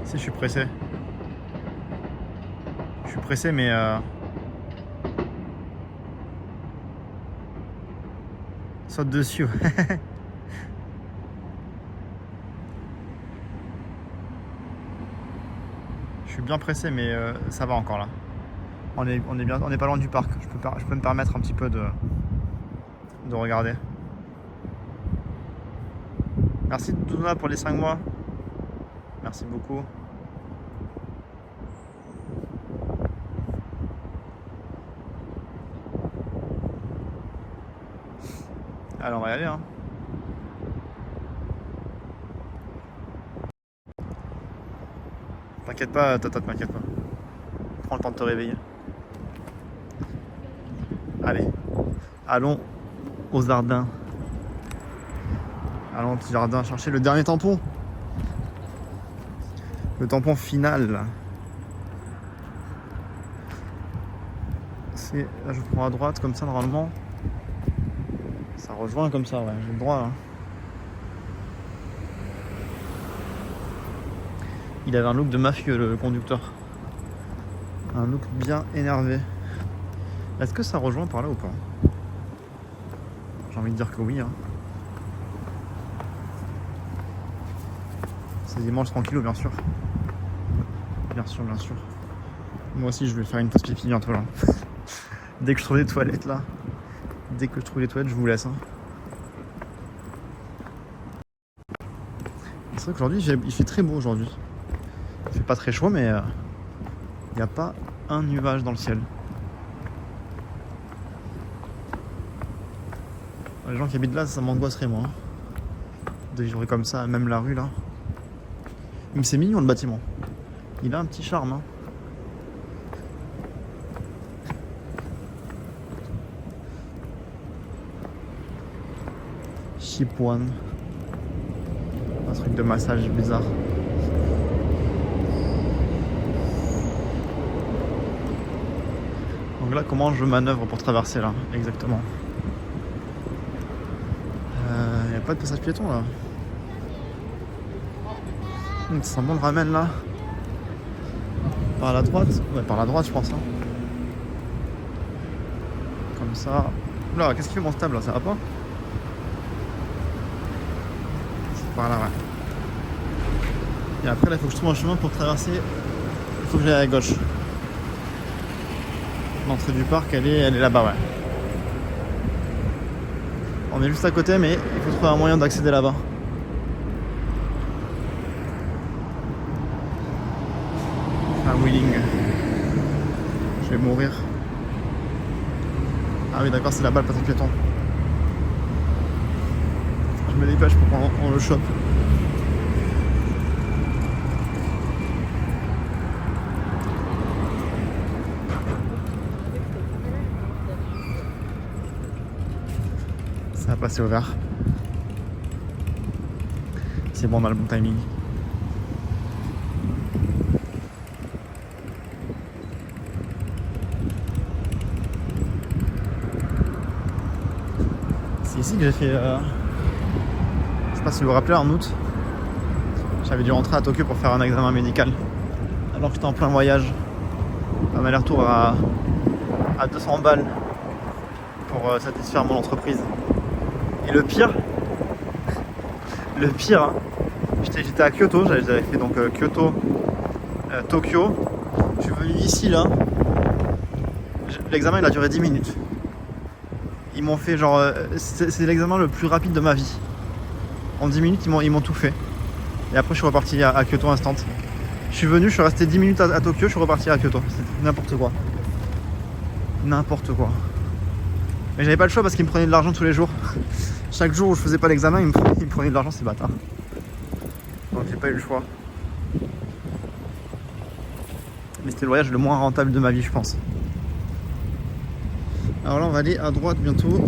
Si, je suis pressé. Je suis pressé, mais saute dessus. Je suis bien pressé, mais ça va encore là. On est pas loin du parc. Je peux me permettre un petit peu de regarder. Merci Doudona pour les 5 mois. Merci beaucoup. Allez, on va y aller, hein. T'inquiète pas, Tata, t'inquiète pas. Prends le temps de te réveiller. Allez, allons au jardin. Allons au petit jardin chercher le dernier tampon. Le tampon final. Là, je prends à droite comme ça normalement. Ça rejoint comme ça, ouais, j'ai le droit là. Il avait un look de mafieux, le conducteur. Un look bien énervé. Est-ce que ça rejoint par là ou pas? J'ai envie de dire que oui, hein. C'est dimanche tranquillou, bien sûr. Bien sûr, bien sûr. Moi aussi, je vais faire une pause pipi bientôt là. Dès que je trouve les toilettes là. Dès que je trouve les toilettes, je vous laisse, hein. C'est vrai qu'aujourd'hui, il fait très beau aujourd'hui. Il fait pas très chaud, mais il n'y a pas un nuage dans le ciel. Les gens qui habitent là, ça m'angoisserait moi, hein, de vivre comme ça, même la rue là. Mais c'est mignon le bâtiment. Il a un petit charme, hein. Chip One. Un truc de massage bizarre. Donc là, comment je manœuvre pour traverser là, exactement? Y a pas de passage piéton là. Ça sent bon le ramen là. Par la droite? Ouais, par la droite je pense, hein. Comme ça. Oula, qu'est-ce qu'il fait mon stable là? Ça va pas? C'est par là, ouais. Et après là, il faut que je trouve un chemin pour traverser. Il faut que j'aille à gauche. L'entrée du parc, elle est là-bas, ouais. On est juste à côté, mais il faut trouver un moyen d'accéder là-bas. Un wheeling. Je vais mourir. Ah oui, d'accord, c'est là-bas le passage piéton. Je me dépêche pour qu'on le chope. Ça va passer au vert. C'est bon, on a le bon timing. C'est ici que j'ai fait... Je sais pas si vous vous rappelez, en août, j'avais dû rentrer à Tokyo pour faire un examen médical. Alors que j'étais en plein voyage. Un aller-retour à 200 balles pour satisfaire mon entreprise. Et le pire, hein, j'étais à Kyoto, j'avais fait donc Kyoto, Tokyo. Je suis venu ici là. L'examen il a duré 10 minutes. Ils m'ont fait genre. C'est l'examen le plus rapide de ma vie. En 10 minutes, ils m'ont tout fait. Et après je suis reparti à Kyoto instant. Je suis venu, je suis resté 10 minutes à Tokyo, je suis reparti à Kyoto. C'est n'importe quoi. N'importe quoi. Mais j'avais pas le choix parce qu'ils me prenaient de l'argent tous les jours. Chaque jour où je faisais pas l'examen, ils me prenaient de l'argent, ces bâtards. Donc j'ai pas eu le choix. Mais c'était le voyage le moins rentable de ma vie, je pense. Alors là, on va aller à droite bientôt.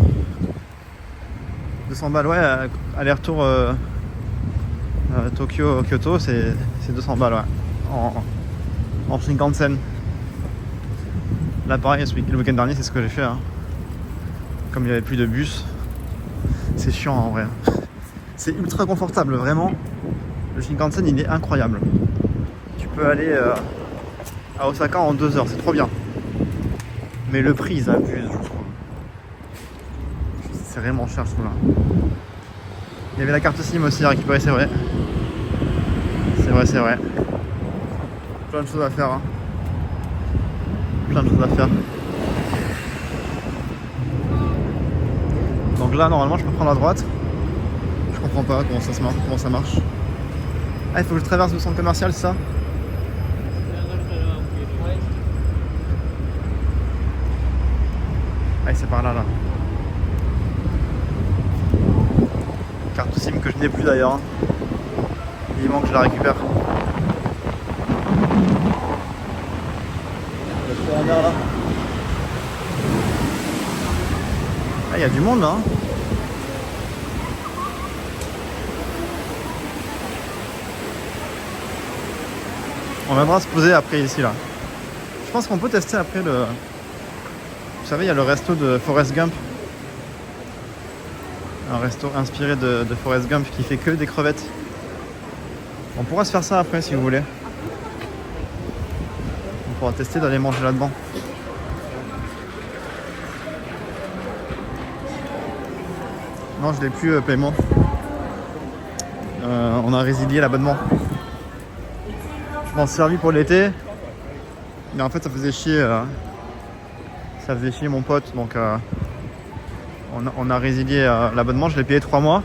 200 balles, ouais, aller-retour Tokyo-Kyoto, c'est 200 balles, ouais. En Shinkansen. Là, pareil, le week-end dernier, c'est ce que j'ai fait. Hein. Comme il n'y avait plus de bus, c'est chiant en vrai. C'est ultra confortable, vraiment. Le Shinkansen, il est incroyable. Tu peux aller à Osaka en 2 heures, c'est trop bien. Mais le prix, ils abusent, je trouve. C'est vraiment cher, ce coup-là. Il y avait la carte SIM aussi à récupérer, c'est vrai. C'est vrai, c'est vrai. Plein de choses à faire. Hein. Plein de choses à faire. Donc là, normalement, je peux prendre à droite. Je comprends pas comment ça marche. Ah, il faut que je traverse le centre commercial, c'est ça? Ah, c'est par là, là. Carte SIM que je n'ai plus d'ailleurs. Hein. Il manque que je la récupère. Là. Ah, il y a du monde là. Hein. On viendra se poser après ici là. Je pense qu'on peut tester après le... Vous savez, il y a le resto de Forrest Gump. Un resto inspiré de Forrest Gump qui fait que des crevettes. On pourra se faire ça après si vous voulez. On pourra tester d'aller manger là-dedans. Non, je l'ai plus paiement. On a résilié l'abonnement. Je m'en suis servi pour l'été. Mais en fait ça faisait chier. Ça faisait chier mon pote. Donc on a résilié l'abonnement. Je l'ai payé 3 mois.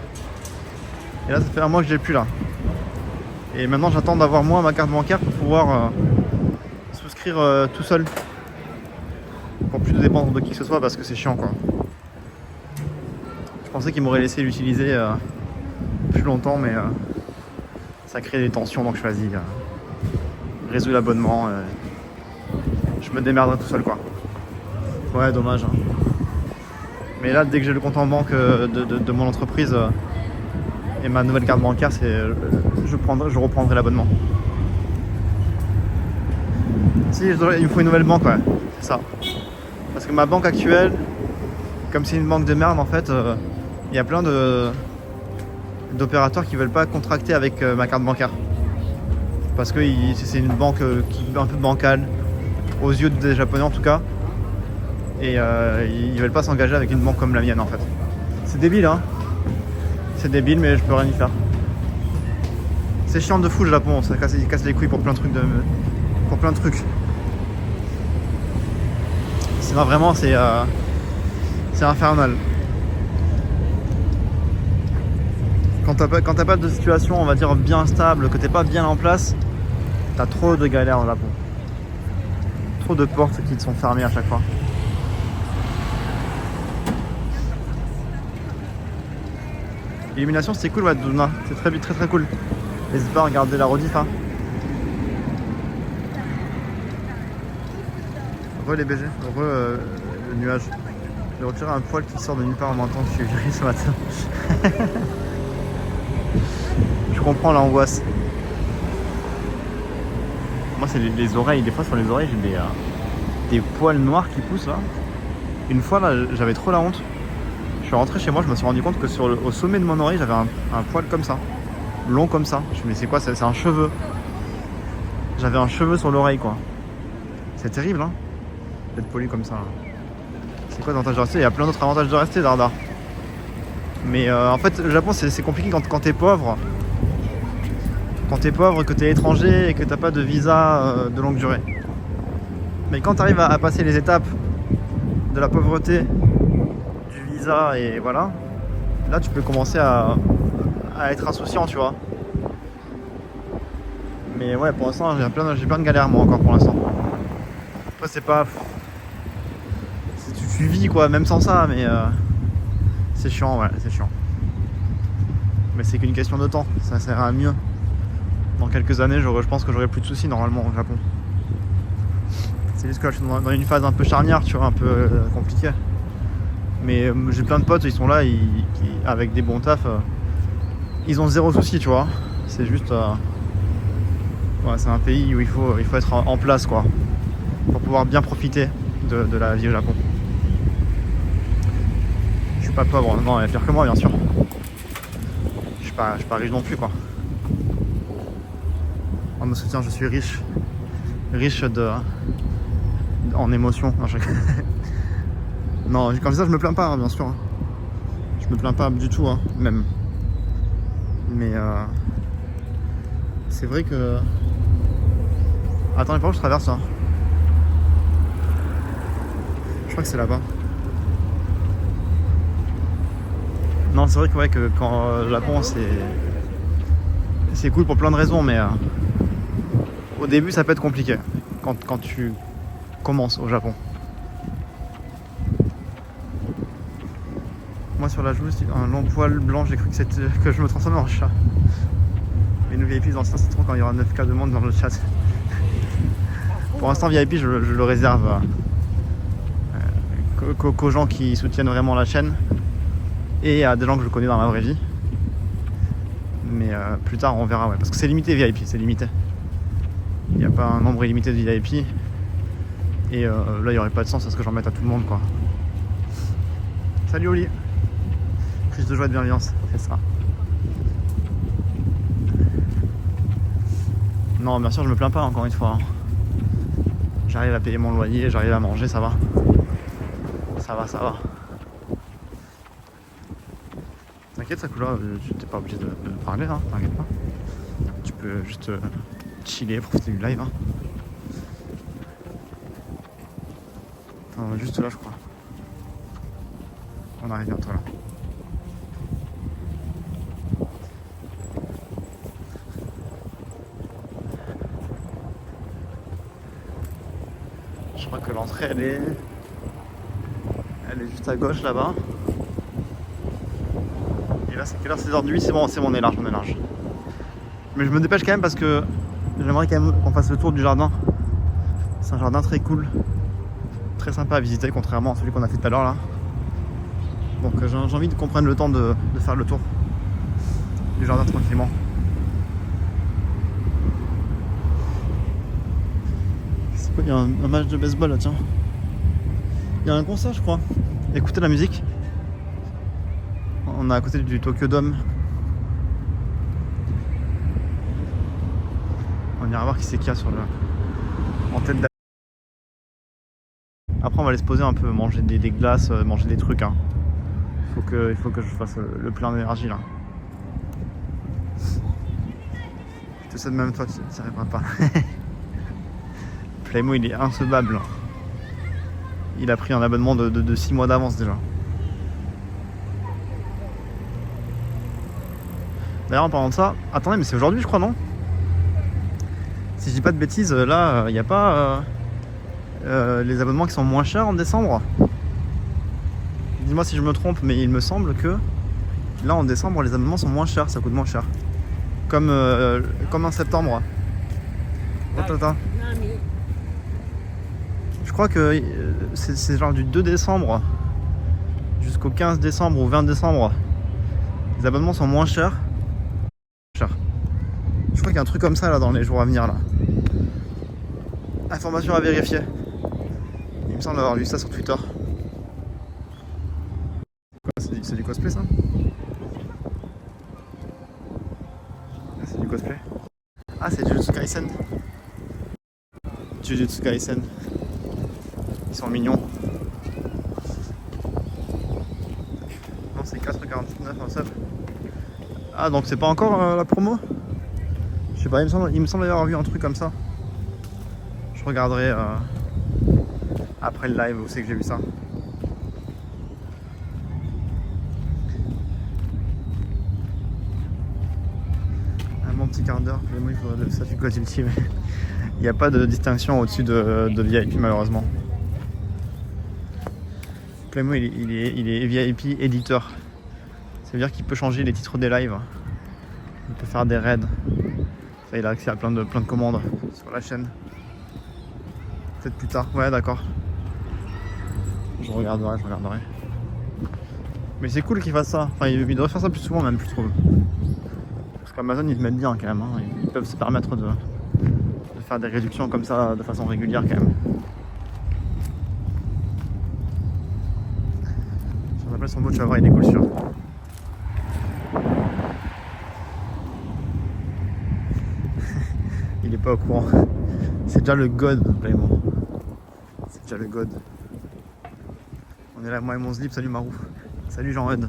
Et là ça fait 1 mois que je l'ai plus là. Et maintenant j'attends d'avoir moi ma carte bancaire pour pouvoir souscrire tout seul. Pour plus de dépendre de qui que ce soit parce que c'est chiant quoi. Je pensais qu'il m'aurait laissé l'utiliser plus longtemps mais ça crée des tensions donc je choisis résoudre l'abonnement. Je me démerderai tout seul quoi. Ouais dommage. Hein. Mais là dès que j'ai le compte en banque de mon entreprise et ma nouvelle carte bancaire, je reprendrai l'abonnement. Si, il me faut une nouvelle banque, ouais, c'est ça. Parce que ma banque actuelle, comme c'est une banque de merde, en fait, il y a plein d'opérateurs qui veulent pas contracter avec ma carte bancaire. Parce que c'est une banque qui est un peu bancale, aux yeux des Japonais en tout cas. Et ils veulent pas s'engager avec une banque comme la mienne, en fait. C'est débile, hein. C'est débile, mais je peux rien y faire. C'est chiant de fou le Japon, ça casse les couilles pour plein de trucs. Pour plein de trucs. Sinon vraiment c'est infernal. Quand t'as pas de situation on va dire bien stable, que t'es pas bien en place, t'as trop de galères au Japon. Trop de portes qui te sont fermées à chaque fois. L'illumination c'était cool, ouais, Duna. C'est très cool. N'hésite pas à regarder la rediff. Hein. Heureux les BG, heureux le nuage. J'ai retiré un poil qui sort de nulle part en même temps que je suis viré ce matin. Je comprends l'angoisse. Moi c'est les oreilles, des fois sur les oreilles j'ai des poils noirs qui poussent là. Une fois là j'avais trop la honte. Je suis rentré chez moi, je me suis rendu compte que au sommet de mon oreille j'avais un poil comme ça. Long comme ça. Je me dis mais c'est quoi, c'est un cheveu. J'avais un cheveu sur l'oreille quoi. C'est terrible hein d'être poli comme ça. C'est quoi l'avantage de rester? Il y a plein d'autres avantages de rester Dardar. Mais en fait le Japon c'est compliqué quand t'es pauvre. Quand t'es pauvre, que t'es étranger et que t'as pas de visa de longue durée. Mais quand t'arrives à passer les étapes de la pauvreté, du visa et voilà, là tu peux commencer à être insouciant tu vois. Mais ouais, pour l'instant, j'ai plein de galères, moi, encore pour l'instant. Après, c'est pas... Tu vis, quoi, même sans ça, mais... c'est chiant, ouais, c'est chiant. Mais c'est qu'une question de temps, ça ira mieux. Dans quelques années, je pense que j'aurai plus de soucis, normalement, au Japon. C'est juste que là, je suis dans une phase un peu charnière, tu vois, un peu compliquée. Mais j'ai plein de potes, ils sont là, avec des bons tafs. Ils ont zéro souci, tu vois. C'est juste... ouais, c'est un pays où il faut être en place, quoi. Pour pouvoir bien profiter de la vie au Japon. Je suis pas pauvre, non, il y a pire que moi, bien sûr. Je suis pas riche non plus, quoi. On me soutient, je suis riche. Riche en émotions. Non, comme ça, je me plains pas, hein, bien sûr. Je me plains pas du tout, hein, même. Mais c'est vrai que... Attends, mais par où je traverse là? Je crois que c'est là-bas. Non, c'est vrai que, ouais, que quand le Japon, c'est cool pour plein de raisons, mais au début, ça peut être compliqué quand tu commences au Japon. Moi, sur la joue, un long poil blanc, j'ai cru que je me transformais en chat. Mais nous VIP dans c'est trop quand il y aura 9K de monde dans le chat. Pour l'instant, VIP, je le réserve qu'aux gens qui soutiennent vraiment la chaîne et à des gens que je connais dans la vraie vie. Mais plus tard, on verra, ouais. Parce que c'est limité VIP, c'est limité. Il n'y a pas un nombre illimité de VIP. Et là, il n'y aurait pas de sens à ce que j'en mette à tout le monde, quoi. Salut Oli. Prise de joie et de bienveillance, c'est ça. Non, bien sûr, je me plains pas, encore une fois. J'arrive à payer mon loyer, j'arrive à manger, ça va. Ça va. T'inquiète, Sakura, tu t'es pas obligé de parler, hein, t'inquiète pas. Tu peux juste chiller, profiter du live. Hein. Attends, juste là, je crois. On arrive bientôt là. Je crois que l'entrée, elle est juste à gauche là-bas. Et là, c'est quelle heure? 16h de nuit, c'est bon, on est large, Mais je me dépêche quand même parce que j'aimerais quand même qu'on fasse le tour du jardin. C'est un jardin très cool, très sympa à visiter, contrairement à celui qu'on a fait tout à l'heure là. Donc j'ai envie qu'on prenne le temps de faire le tour du jardin tranquillement. C'est quoi? Il y a un match de baseball là, tiens. Il y a un concert, je crois. Écoutez la musique. On est à côté du Tokyo Dome. On ira voir qui c'est qu'il y a en tête d'affiche. Après on va aller se poser un peu, manger des glaces, manger des trucs. Hein. Il faut que je fasse le plein d'énergie là. Je te souhaite même toi, tu n'y arriveras pas. Playmo il est insauvable. Il a pris un abonnement de 6 mois d'avance déjà. D'ailleurs en parlant de ça, attendez mais c'est aujourd'hui je crois non? Si je dis pas de bêtises, là il n'y a pas les abonnements qui sont moins chers en décembre. Dis-moi si je me trompe, mais il me semble que là en décembre les abonnements sont moins chers, ça coûte moins cher. Comme en septembre. Attends. Je crois que c'est genre du 2 décembre jusqu'au 15 décembre ou 20 décembre. Les abonnements sont moins chers. Je crois qu'il y a un truc comme ça là dans les jours à venir là. Information à vérifier. Il me semble avoir vu ça sur Twitter. C'est du cosplay ça? C'est du cosplay. Ah c'est Jujutsu Kaisen. Jujutsu Kaisen. Ils sont mignons. Non c'est 4,49 un sub. Ah donc c'est pas encore la promo? Je sais pas, il me semble avoir vu un truc comme ça. Je regarderai après le live où c'est que j'ai vu ça. quart d'heure. Moi, il faudrait le statut code ultime. Il n'y a pas de distinction au-dessus de VIP malheureusement. Playmo il est VIP éditeur. Ça veut dire qu'il peut changer les titres des lives. Il peut faire des raids. Ça, il a accès à plein de commandes sur la chaîne. Peut-être plus tard. Ouais, d'accord. Je regarderai. Mais c'est cool qu'il fasse ça. Enfin, il devrait faire ça plus souvent même, je trouve. Parce qu'Amazon, ils se mettent bien quand même. Hein. Ils peuvent se permettre de faire des réductions comme ça de façon régulière quand même. Si on appelle son mot, tu vas voir, il est cool sûr. Il est pas au courant. C'est déjà le god, Playmo. C'est déjà le god. On est là, moi et mon slip. Salut Marou. Salut Jean-Eudes.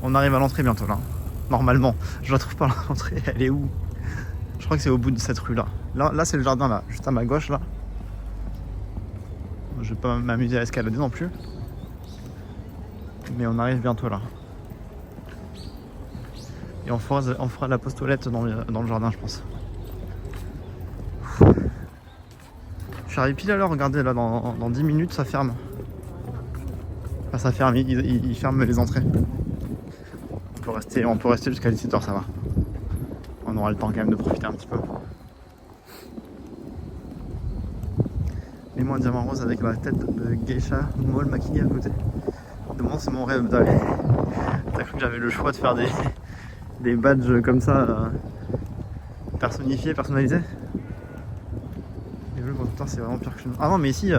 On arrive à l'entrée bientôt là. Normalement. Je la trouve pas l'entrée. Elle est où? Je crois que c'est au bout de cette rue là. Là c'est le jardin là. Juste à ma gauche là. Je vais pas m'amuser à escalader non plus. Mais on arrive bientôt là. Et on fera la pause toilette dans le jardin je pense. Je suis arrivé pile à l'heure, regardez là, dans 10 minutes ça ferme. Enfin ça ferme, il ferme les entrées. On peut rester jusqu'à 17h, ça va. On aura le temps quand même de profiter un petit peu. Et moi en diamant rose avec la tête de geisha molle maquillée à côté. Demain c'est mon rêve. T'as cru que j'avais le choix de faire des badges comme ça personnifiés, personnalisés? Le conducteur c'est vraiment pire que chez nous. Ah non mais ici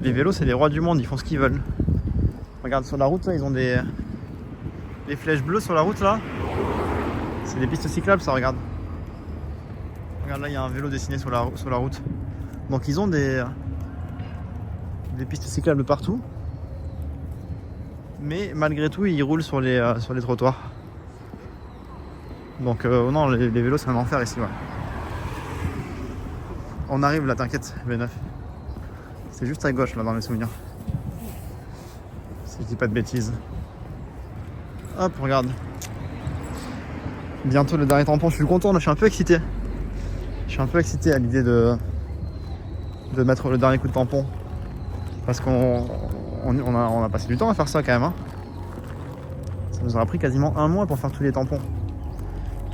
les vélos c'est les rois du monde, ils font ce qu'ils veulent. Regarde sur la route là, ils ont des flèches bleues sur la route là. C'est des pistes cyclables ça, regarde. Regarde là il y a un vélo dessiné sur la route. Donc ils ont des pistes cyclables partout. Mais malgré tout ils roulent sur les trottoirs. Donc non les vélos c'est un enfer ici ouais. On arrive là, t'inquiète, B9. C'est juste à gauche là dans mes souvenirs. Si je dis pas de bêtises. Hop, regarde. Bientôt le dernier tampon, je suis content, là, je suis un peu excité. Je suis un peu excité à l'idée de mettre le dernier coup de tampon. Parce qu'on a passé du temps à faire ça quand même. Hein. Ça nous aura pris quasiment un mois pour faire tous les tampons.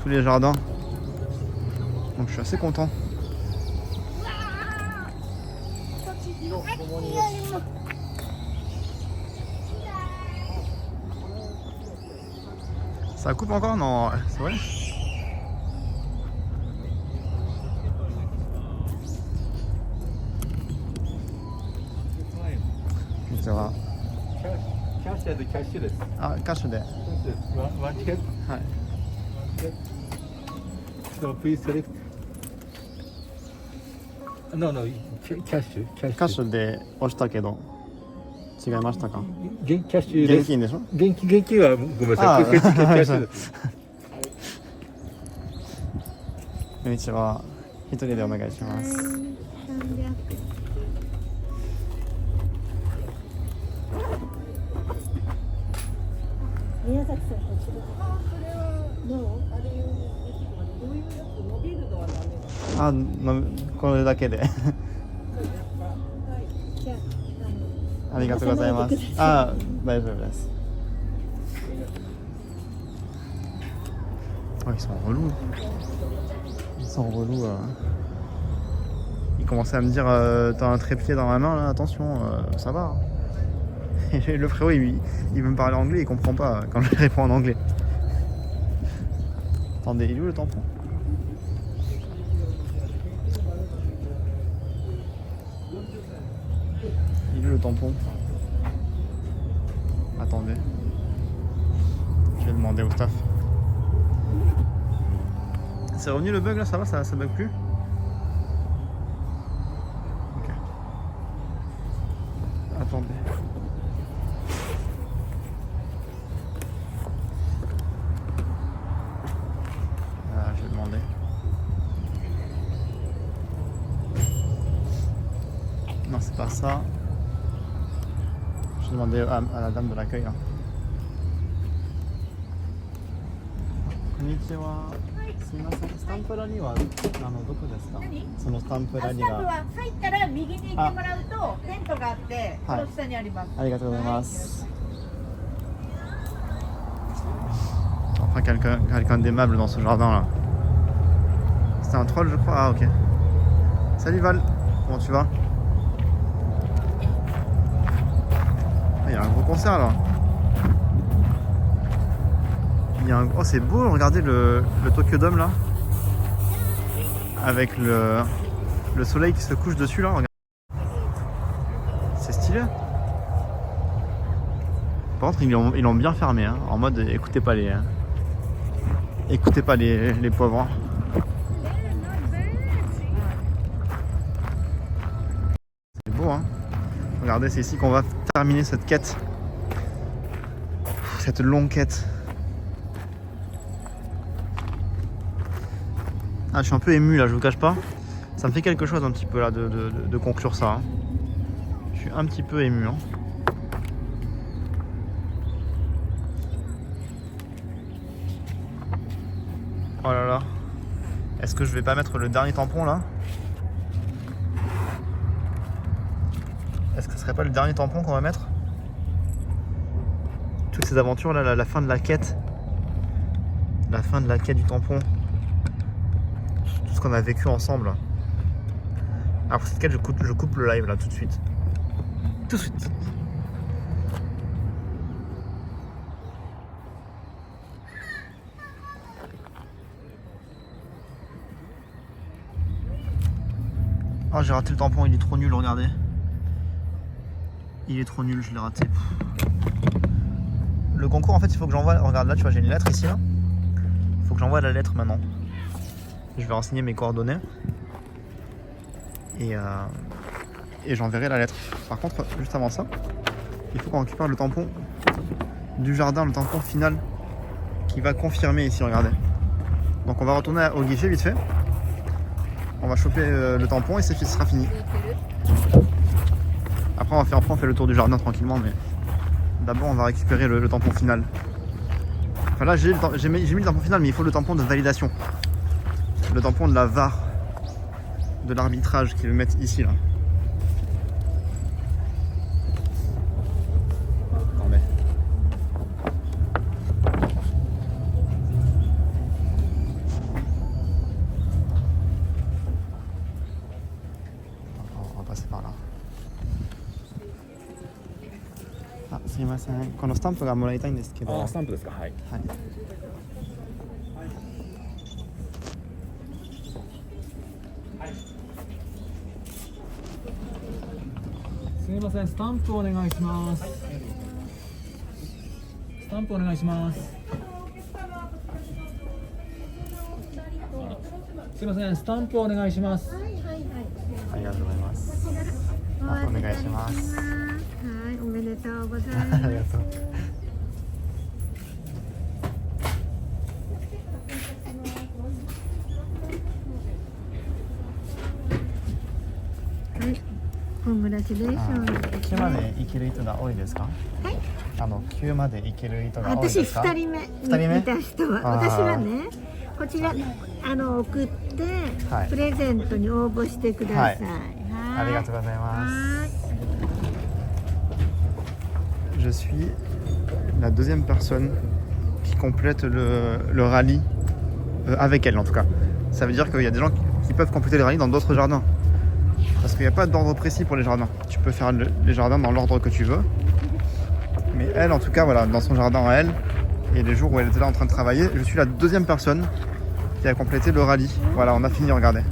Tous les jardins. Donc je suis assez content. Ça coupe encore? Non, c'est vrai? C'est vrai. Ah, cash de. One ticket. Ouais. So please select. No, cash. カッシュで押したけど違いましたか？キャッシュです。現金でしょ？現金はごめんなさい。キャッシュです。こんにちは。一人でお願いします。宮崎さんこっちで。どう？あ、これだけで。ありがとうございます。あ、大丈夫です。Oh, ils sont relous. Ils sont relous. Ils commençaient à me dire t'as un trépied dans la main là, attention, ça va. Et le frérot il veut me parler anglais, il comprend pas quand je lui réponds en anglais. Attendez, il est où le tampon? Il est où le tampon? Attendez. Je vais demander au staff. C'est revenu le bug là, ça va, ça bug plus? Ok. Attendez. Je vais demander. Non, c'est pas ça. Je vais demander à la dame de l'accueil là. Konnichiwa. すみません、スタンプラにはどこですか？何？そのスタンプラにスタンプが。は入ったら右に行ってもらうとテントがあってそはいの下にあります。ありがとうございます。Enfin, quelqu'un d'aimable dans ce jardin là. C'était un troll, je crois. Ah, ok. Salut Val, comment tu vas? Il y a un gros concert là. Oh, c'est beau, regardez le Tokyo Dome là. Avec le soleil qui se couche dessus là. Regardez. C'est stylé. Par contre, ils l'ont bien fermé, hein, en mode écoutez pas les pauvres. Hein. C'est beau, hein. Regardez, c'est ici qu'on va terminer cette quête. Cette longue quête. Ah, je suis un peu ému là, je vous cache pas. Ça me fait quelque chose un petit peu là de conclure ça. Hein. Je suis un petit peu ému. Hein. Oh là là. Est-ce que je vais pas mettre le dernier tampon là? Est-ce que ce serait pas le dernier tampon qu'on va mettre? Toutes ces aventures là, la fin de la quête. La fin de la quête du tampon. Tout ce qu'on a vécu ensemble. Alors pour cette quête, je coupe le live là tout de suite. Tout de suite. Oh, j'ai raté le tampon, il est trop nul, regardez. Il est trop nul, je l'ai raté. Le concours, en fait, il faut que j'envoie. Regarde là, tu vois, j'ai une lettre ici là. Il faut que j'envoie la lettre maintenant. Je vais renseigner mes coordonnées. Et j'enverrai la lettre. Par contre, juste avant ça, il faut qu'on récupère le tampon du jardin, le tampon final qui va confirmer ici, regardez. Donc on va retourner au guichet vite fait. On va choper le tampon et ce sera fini. Après on fait le tour du jardin tranquillement, mais d'abord on va récupérer le tampon final. Enfin là j'ai mis le tampon final, mais il faut le tampon de validation. Le tampon de la VAR, de l'arbitrage qu'ils le mettent ici là. Attendez. On va passer par là. Ah, すいません。このスタンプがもらいたいんですけど。スタンプですか。はい。はい。すみません、スタンプお願いします。スタンプお願いします。すみません、スタンプお願いします。はいはいはい。ありがとうございます。お願いします。はい、おめでとうございます。ありがとう。はい、コングラチュレーションです。9まで行ける人が多いですか？はい。9まで行ける人が多い私ですか？2人目二人目見た人は、あー私はね、こちら送って、はいプレゼントに応募してください。はいありがとうございます。はい。Je suis la deuxième personne qui complète le rallye avec elle en tout cas. Ça veut dire qu'il y a des gens qui peuvent compléter les rallyes dans d'autres jardins. Parce qu'il n'y a pas d'ordre précis pour les jardins. Tu peux faire les jardins dans l'ordre que tu veux. Mais elle, en tout cas, voilà, dans son jardin à elle, et les jours où elle était là en train de travailler, je suis la deuxième personne qui a complété le rallye. Voilà, on a fini, regardez.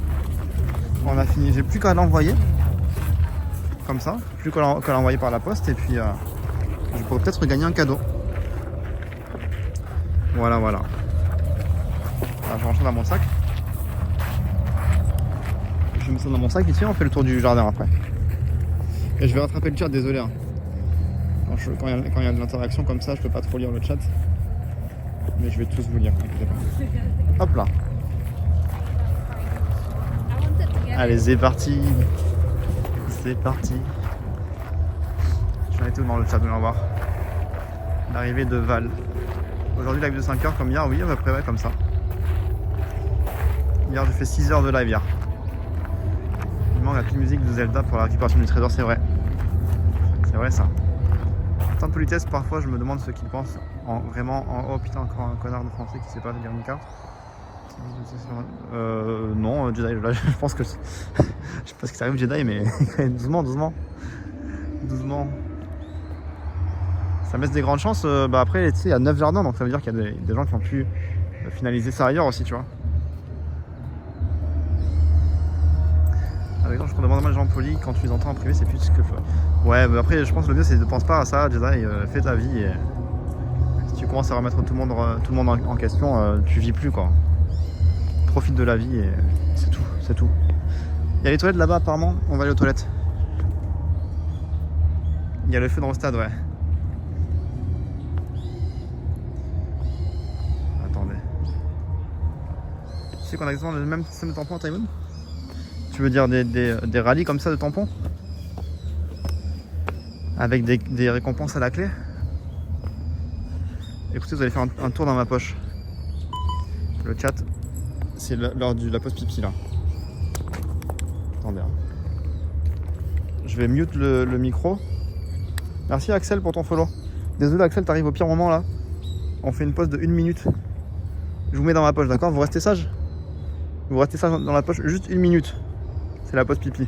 On a fini, j'ai plus qu'à l'envoyer. Comme ça, plus qu'à l'envoyer par la poste, et puis je pourrais peut-être gagner un cadeau. Voilà, voilà. Alors, je range ça dans mon sac. Je mets ça dans mon sac, et tiens, on fait le tour du jardin après. Et je vais rattraper le chat, désolé. Hein. Quand il y a de l'interaction comme ça, je peux pas trop lire le chat. Mais je vais tous vous lire, n'inquiétez pas. Hop là. Allez, c'est parti. C'est parti. J'en étais où dans le chat, on voir. L'arrivée de Val. Aujourd'hui, live de 5h comme hier, oui, à peu près ouais, comme ça. Hier j'ai fait 6 heures de live hier. Il manque la petite musique de Zelda pour la récupération du trésor, c'est vrai. C'est vrai ça. Tant de politesse, parfois je me demande ce qu'ils pensent vraiment en oh putain encore un connard de français qui sait pas lire une carte. Non Jedi, là, je pense que je sais pas ce qui t'arrive Jedi, mais doucement. Ça me laisse des grandes chances. Après tu sais il y a 9 jardins, donc ça veut dire qu'il y a des gens qui ont pu finaliser ça ailleurs aussi, tu vois. Par exemple, je trouve demande les gens polis quand tu les entends en privé, c'est plus ce que ouais, mais après je pense que le mieux c'est de pense pas à ça, Jedi, fais ta vie et si tu commences à remettre tout le monde en question, tu vis plus quoi. Profite de la vie et c'est tout. Il y a les toilettes là-bas apparemment, on va aller aux toilettes. Il y a le feu dans le stade, ouais. Attendez. Tu sais qu'on a exactement le même système de tampons à Taïwan? Tu veux dire des rallyes comme ça de tampons? Avec des récompenses à la clé? Écoutez, vous allez faire un tour dans ma poche. Le chat, c'est l'heure de la pause pipi là. Attendez. Je vais mute le micro. Merci Axel pour ton follow. Désolé Axel, t'arrives au pire moment là. On fait une pause de 1 minute. Je vous mets dans ma poche, d'accord? Vous restez sage? Vous restez sage dans la poche juste 1 minute. C'est la pause pipi.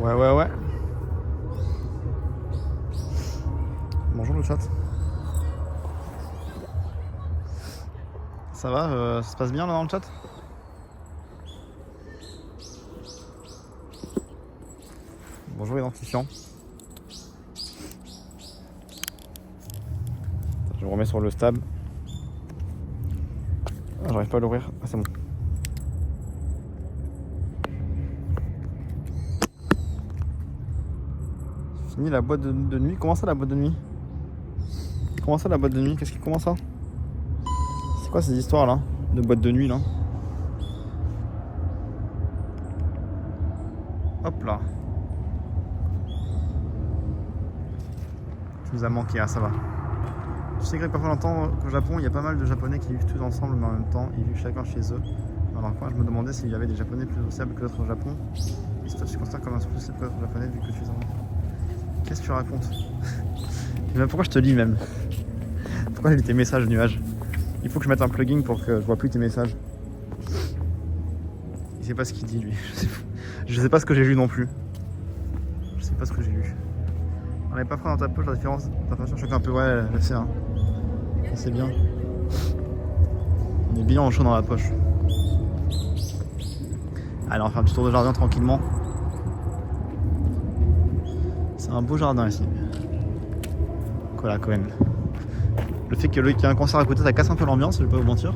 Ouais. Bonjour le chat. Ça va, ça se passe bien là dans le chat? Bonjour identifiant. Je me remets sur le stab. Ah, j'arrive pas à l'ouvrir. Ah c'est bon. Fini la boîte de nuit. Comment ça la boîte de nuit? Comment ça la boîte de nuit? Qu'est-ce qui commence ça? C'est quoi ces histoires là? De boîte de nuit là? Hop là. Tu nous as manqué, ah ça va. Tu sais Greg, parfois on entend qu'au Japon il y a pas mal de Japonais qui vivent tous ensemble mais en même temps ils vivent chacun chez eux. Alors moi je me demandais s'il y avait des Japonais plus sociables que d'autres au Japon. Et si toi tu considères comme un plus sociable que d'autres Japonais vu que tu es en... Qu'est-ce que tu racontes? Et même pourquoi je te lis même? Pourquoi je lis tes messages nuages? Il faut que je mette un plugin pour que je vois plus tes messages. Il sait pas ce qu'il dit lui. Je sais pas ce que j'ai lu non plus. Je sais pas ce que j'ai lu. On n'avait pas pris dans ta poche la différence d'inflation, je choque un peu, ouais, je sais, hein. C'est bien. On est bien en chaud dans la poche. Allez, on va faire un petit tour de jardin tranquillement. C'est un beau jardin ici. Korakuen. Le fait qu'il y ait un concert à côté, ça casse un peu l'ambiance, je vais pas vous mentir.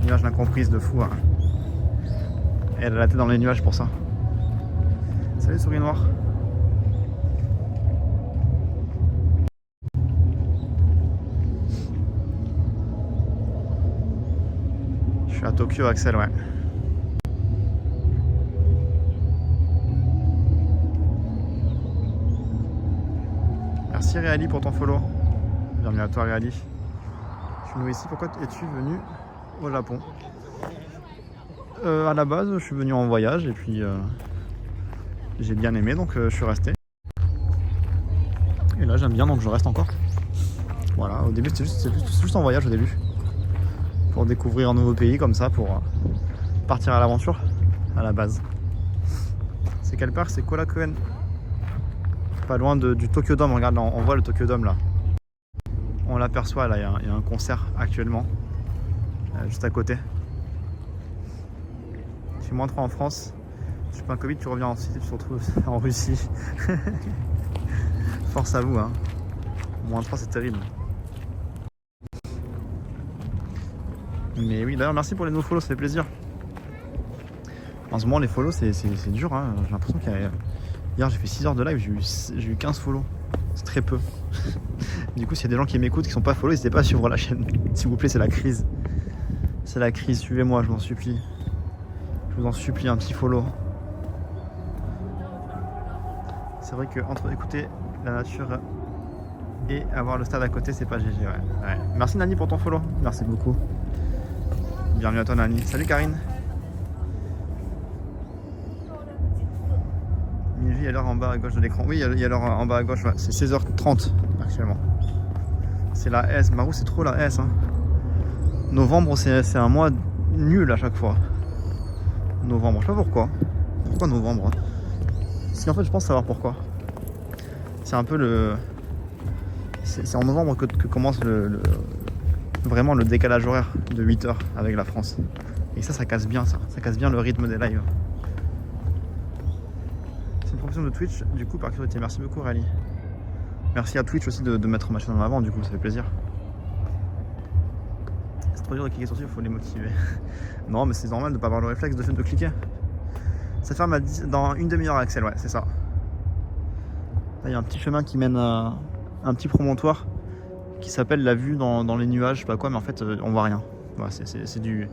Nuage d'incomprise de fou, hein. Elle a la tête dans les nuages pour ça. Salut souris noire. Je suis à Tokyo, Axel, ouais. Merci Réali pour ton follow. Bienvenue à toi Réali. Je suis nouveau ici, pourquoi es-tu venu au Japon? À la base, je suis venu en voyage et puis j'ai bien aimé donc je suis resté. Et là j'aime bien donc je reste encore. Voilà, au début c'était juste en voyage au début. Pour découvrir un nouveau pays comme ça, pour partir à l'aventure à la base. C'est quelle part? C'est Korakuen. Pas loin du Tokyo Dome, regarde là, on voit le Tokyo Dome là. On l'aperçoit là, il y a un concert actuellement. Juste à côté. Je suis moins 3 en France. Je suis pas un Covid, tu reviens ensuite et tu te retrouves en Russie. Force à vous, hein. Moins 3 c'est terrible. Mais oui, d'ailleurs merci pour les nouveaux follow, ça fait plaisir. En ce moment les follow c'est dur, hein. J'ai l'impression qu'il y a... Hier j'ai fait 6 heures de live, j'ai eu 15 follow. C'est très peu. Du coup s'il y a des gens qui m'écoutent qui sont pas follow, n'hésitez pas à suivre la chaîne. S'il vous plaît, c'est la crise. C'est la crise, suivez-moi, je vous en supplie. Je vous en supplie, un petit follow. C'est vrai que entre écouter la nature et avoir le stade à côté, c'est pas GG, ouais. Merci Nani pour ton follow, merci beaucoup. Bienvenue à toi Nani. Salut Karine. Minuit, il y a l'heure en bas à gauche de l'écran. Oui, il y a l'heure en bas à gauche, ouais. C'est 16h30 actuellement. C'est la S, Marou c'est trop la S, hein. Novembre c'est un mois nul à chaque fois. Novembre, je sais pas pourquoi. Pourquoi novembre? Si en fait je pense savoir pourquoi. C'est un peu le... C'est en novembre que commence vraiment le décalage horaire de 8 heures avec la France. Et ça casse bien ça. Ça casse bien le rythme des lives. C'est une profession de Twitch, du coup par curiosité. Merci beaucoup Rally. Merci à Twitch aussi de mettre ma chaîne en avant, du coup ça fait plaisir. C'est trop dur de cliquer sur dessus, il faut les motiver. Non mais c'est normal de ne pas avoir le réflexe de cliquer. Ça ferme dans une demi-heure Axel, ouais c'est ça. Là il y a un petit chemin qui mène à un petit promontoire qui s'appelle la vue dans les nuages, je sais pas quoi, mais en fait on voit rien. Ouais, c'est du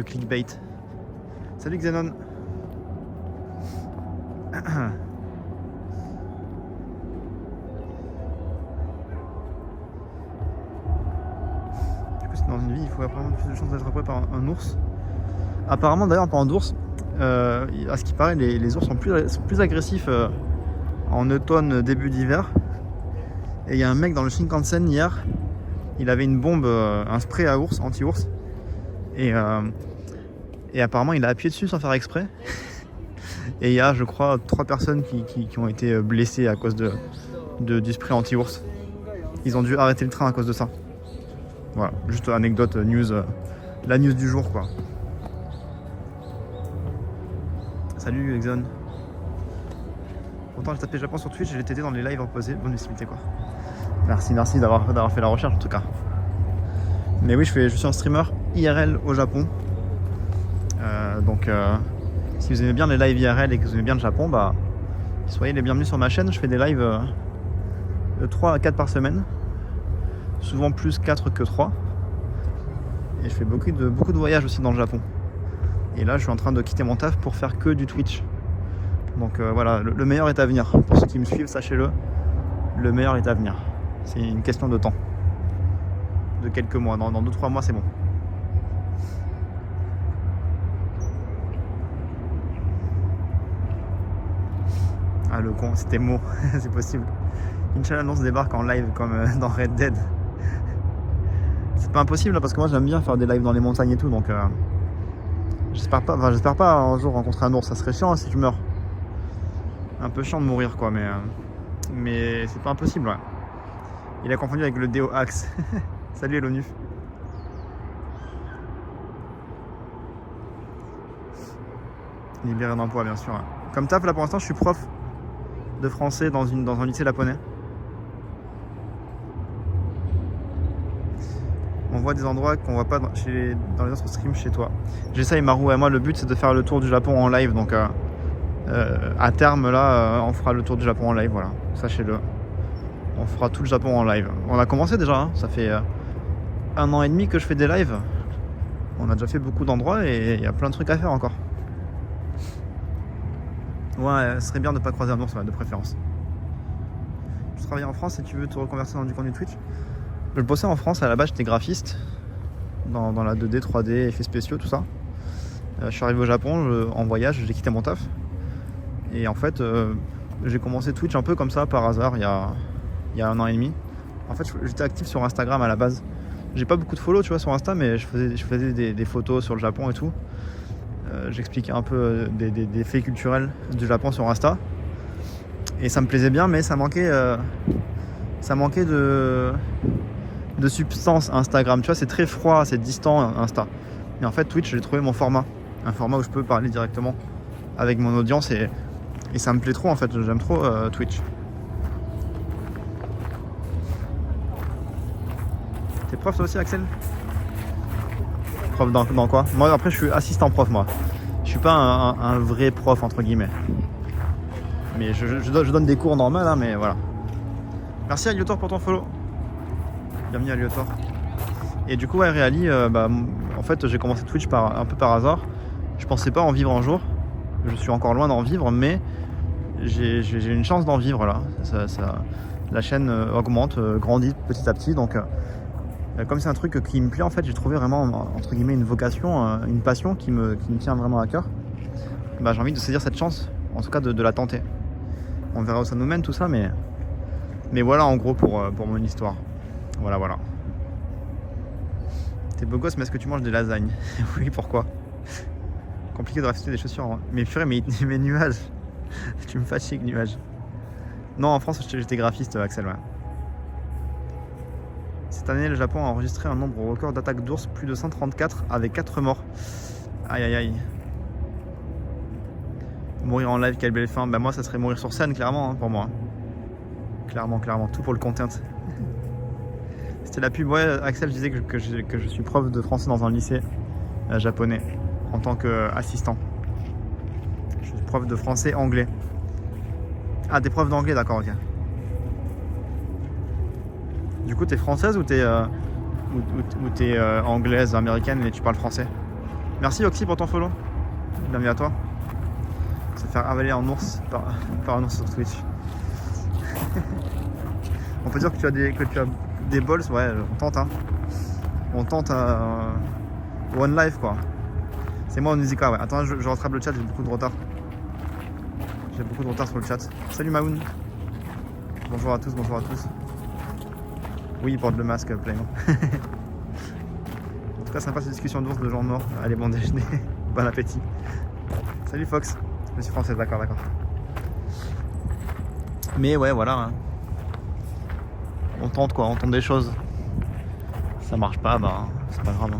clickbait. Salut Xenon. Du coup c'est dans une vie, il faut apparemment plus de chances d'être attrapé par un ours. Apparemment d'ailleurs par un ours, à ce qui paraît les ours sont plus agressifs en automne, début d'hiver. Et il y a un mec dans le Shinkansen hier, il avait une bombe, un spray à ours, anti-ours. Et apparemment il a appuyé dessus sans faire exprès. Et il y a je crois 3 personnes qui ont été blessées à cause du spray anti-ours. Ils ont dû arrêter le train à cause de ça. Voilà, juste anecdote, news, la news du jour quoi. Salut Exxon. Pourtant j'ai tapé Japon sur Twitch et j'ai été dans les lives reposés, bonne visibilité quoi. Merci d'avoir fait la recherche en tout cas. Mais oui, je suis un streamer IRL au Japon. Donc si vous aimez bien les lives IRL et que vous aimez bien le Japon, bah soyez les bienvenus sur ma chaîne. Je fais des lives de 3 à 4 par semaine. Souvent plus 4 que 3. Et je fais beaucoup de voyages aussi dans le Japon. Et là je suis en train de quitter mon taf pour faire que du Twitch. Donc voilà, le meilleur est à venir. Pour ceux qui me suivent, sachez-le. le meilleur est à venir. C'est une question de temps. De quelques mois. Dans 2-3 mois, c'est bon. Ah, le con, c'était mot. C'est possible. Inch'Allah, on se débarque en live comme dans Red Dead. C'est pas impossible là, parce que moi j'aime bien faire des lives dans les montagnes et tout, donc j'espère pas un jour rencontrer un ours. Ça serait chiant si je meurs. Un peu chiant de mourir quoi, mais c'est pas impossible. Ouais. Il a confondu avec le Déo Axe. Salut l'ONU. Libéré d'emploi bien sûr. Ouais. Comme taf là pour l'instant je suis prof de français dans un lycée japonais. On voit des endroits qu'on voit pas dans les autres streams chez toi. J'essaye Marou et moi le but c'est de faire le tour du Japon en live, donc à terme là on fera le tour du Japon en live, voilà, sachez-le. On fera tout le Japon en live. On a commencé déjà, hein. Ça fait 1 an et demi que je fais des lives. On a déjà fait beaucoup d'endroits et il y a plein de trucs à faire encore. Ouais, ce serait bien de ne pas croiser un ours de préférence. Tu travailles en France et tu veux te reconvertir dans du contenu Twitch. Je bossais en France, à la base j'étais graphiste dans la 2D, 3D, effets spéciaux, tout ça. Je suis arrivé au Japon en voyage, j'ai quitté mon taf. Et en fait, j'ai commencé Twitch un peu comme ça par hasard il y a 1 an et demi. En fait, j'étais actif sur Instagram à la base. J'ai pas beaucoup de follow, tu vois, sur Insta, mais je faisais des photos sur le Japon et tout. J'expliquais un peu des faits culturels du Japon sur Insta. Et ça me plaisait bien, mais ça manquait de substance Instagram. Tu vois, c'est très froid, c'est distant Insta. Et en fait, Twitch, j'ai trouvé mon format. Un format où je peux parler directement avec mon audience et ça me plaît trop en fait. J'aime trop Twitch. T'es prof toi aussi, Axel? Prof dans quoi? Moi après je suis assistant prof moi. Je suis pas un vrai prof entre guillemets. Mais je donne des cours normaux hein, mais voilà. Merci à Lyotor pour ton follow. Bienvenue à Lyotor. Et du coup ouais Réali, en fait j'ai commencé Twitch un peu par hasard. Je pensais pas en vivre un jour. Je suis encore loin d'en vivre, mais j'ai une chance d'en vivre là. La chaîne augmente, grandit petit à petit, donc comme c'est un truc qui me plaît en fait, j'ai trouvé vraiment entre guillemets une vocation, une passion qui me tient vraiment à cœur. J'ai envie de saisir cette chance, en tout cas de la tenter. On verra où ça nous mène tout ça, mais voilà en gros pour mon histoire. Voilà. T'es beau gosse, mais est-ce que tu manges des lasagnes? Oui, pourquoi? Compliqué de racheter des chaussures. Hein. Mais purée, mais nuages. Tu me fatigues, nuages. Non, en France, j'étais graphiste, Axel, ouais. Cette année, le Japon a enregistré un nombre record d'attaques d'ours, plus de 134, avec 4 morts. Aïe aïe aïe. Mourir en live, quelle belle fin. Moi, ça serait mourir sur scène, clairement, hein, pour moi. Clairement, tout pour le content. C'était la pub. Ouais, Axel disait que je suis prof de français dans un lycée japonais, en tant qu'assistant. Je suis prof de français anglais. Ah, t'es prof d'anglais, d'accord, ok. Du coup, t'es française ou t'es anglaise, américaine et tu parles français? Merci Oxy pour ton follow. Bienvenue à toi. Se faire avaler en ours par un ours sur Twitch. On peut dire que tu as des balls, ouais, on tente hein. On tente One Life quoi. C'est moi Onizika, ouais. Attends, je rattrape le chat, j'ai beaucoup de retard. J'ai beaucoup de retard sur le chat. Salut Maoun. Bonjour à tous. Oui, il porte le masque, Playmo. En tout cas, sympa cette discussion d'ours de gens morts. Allez, bon déjeuner. Bon appétit. Salut Fox. Je suis français, d'accord. Mais ouais, voilà. Hein. On tente quoi, on tente des choses. Ça marche pas, c'est pas grave. Hein.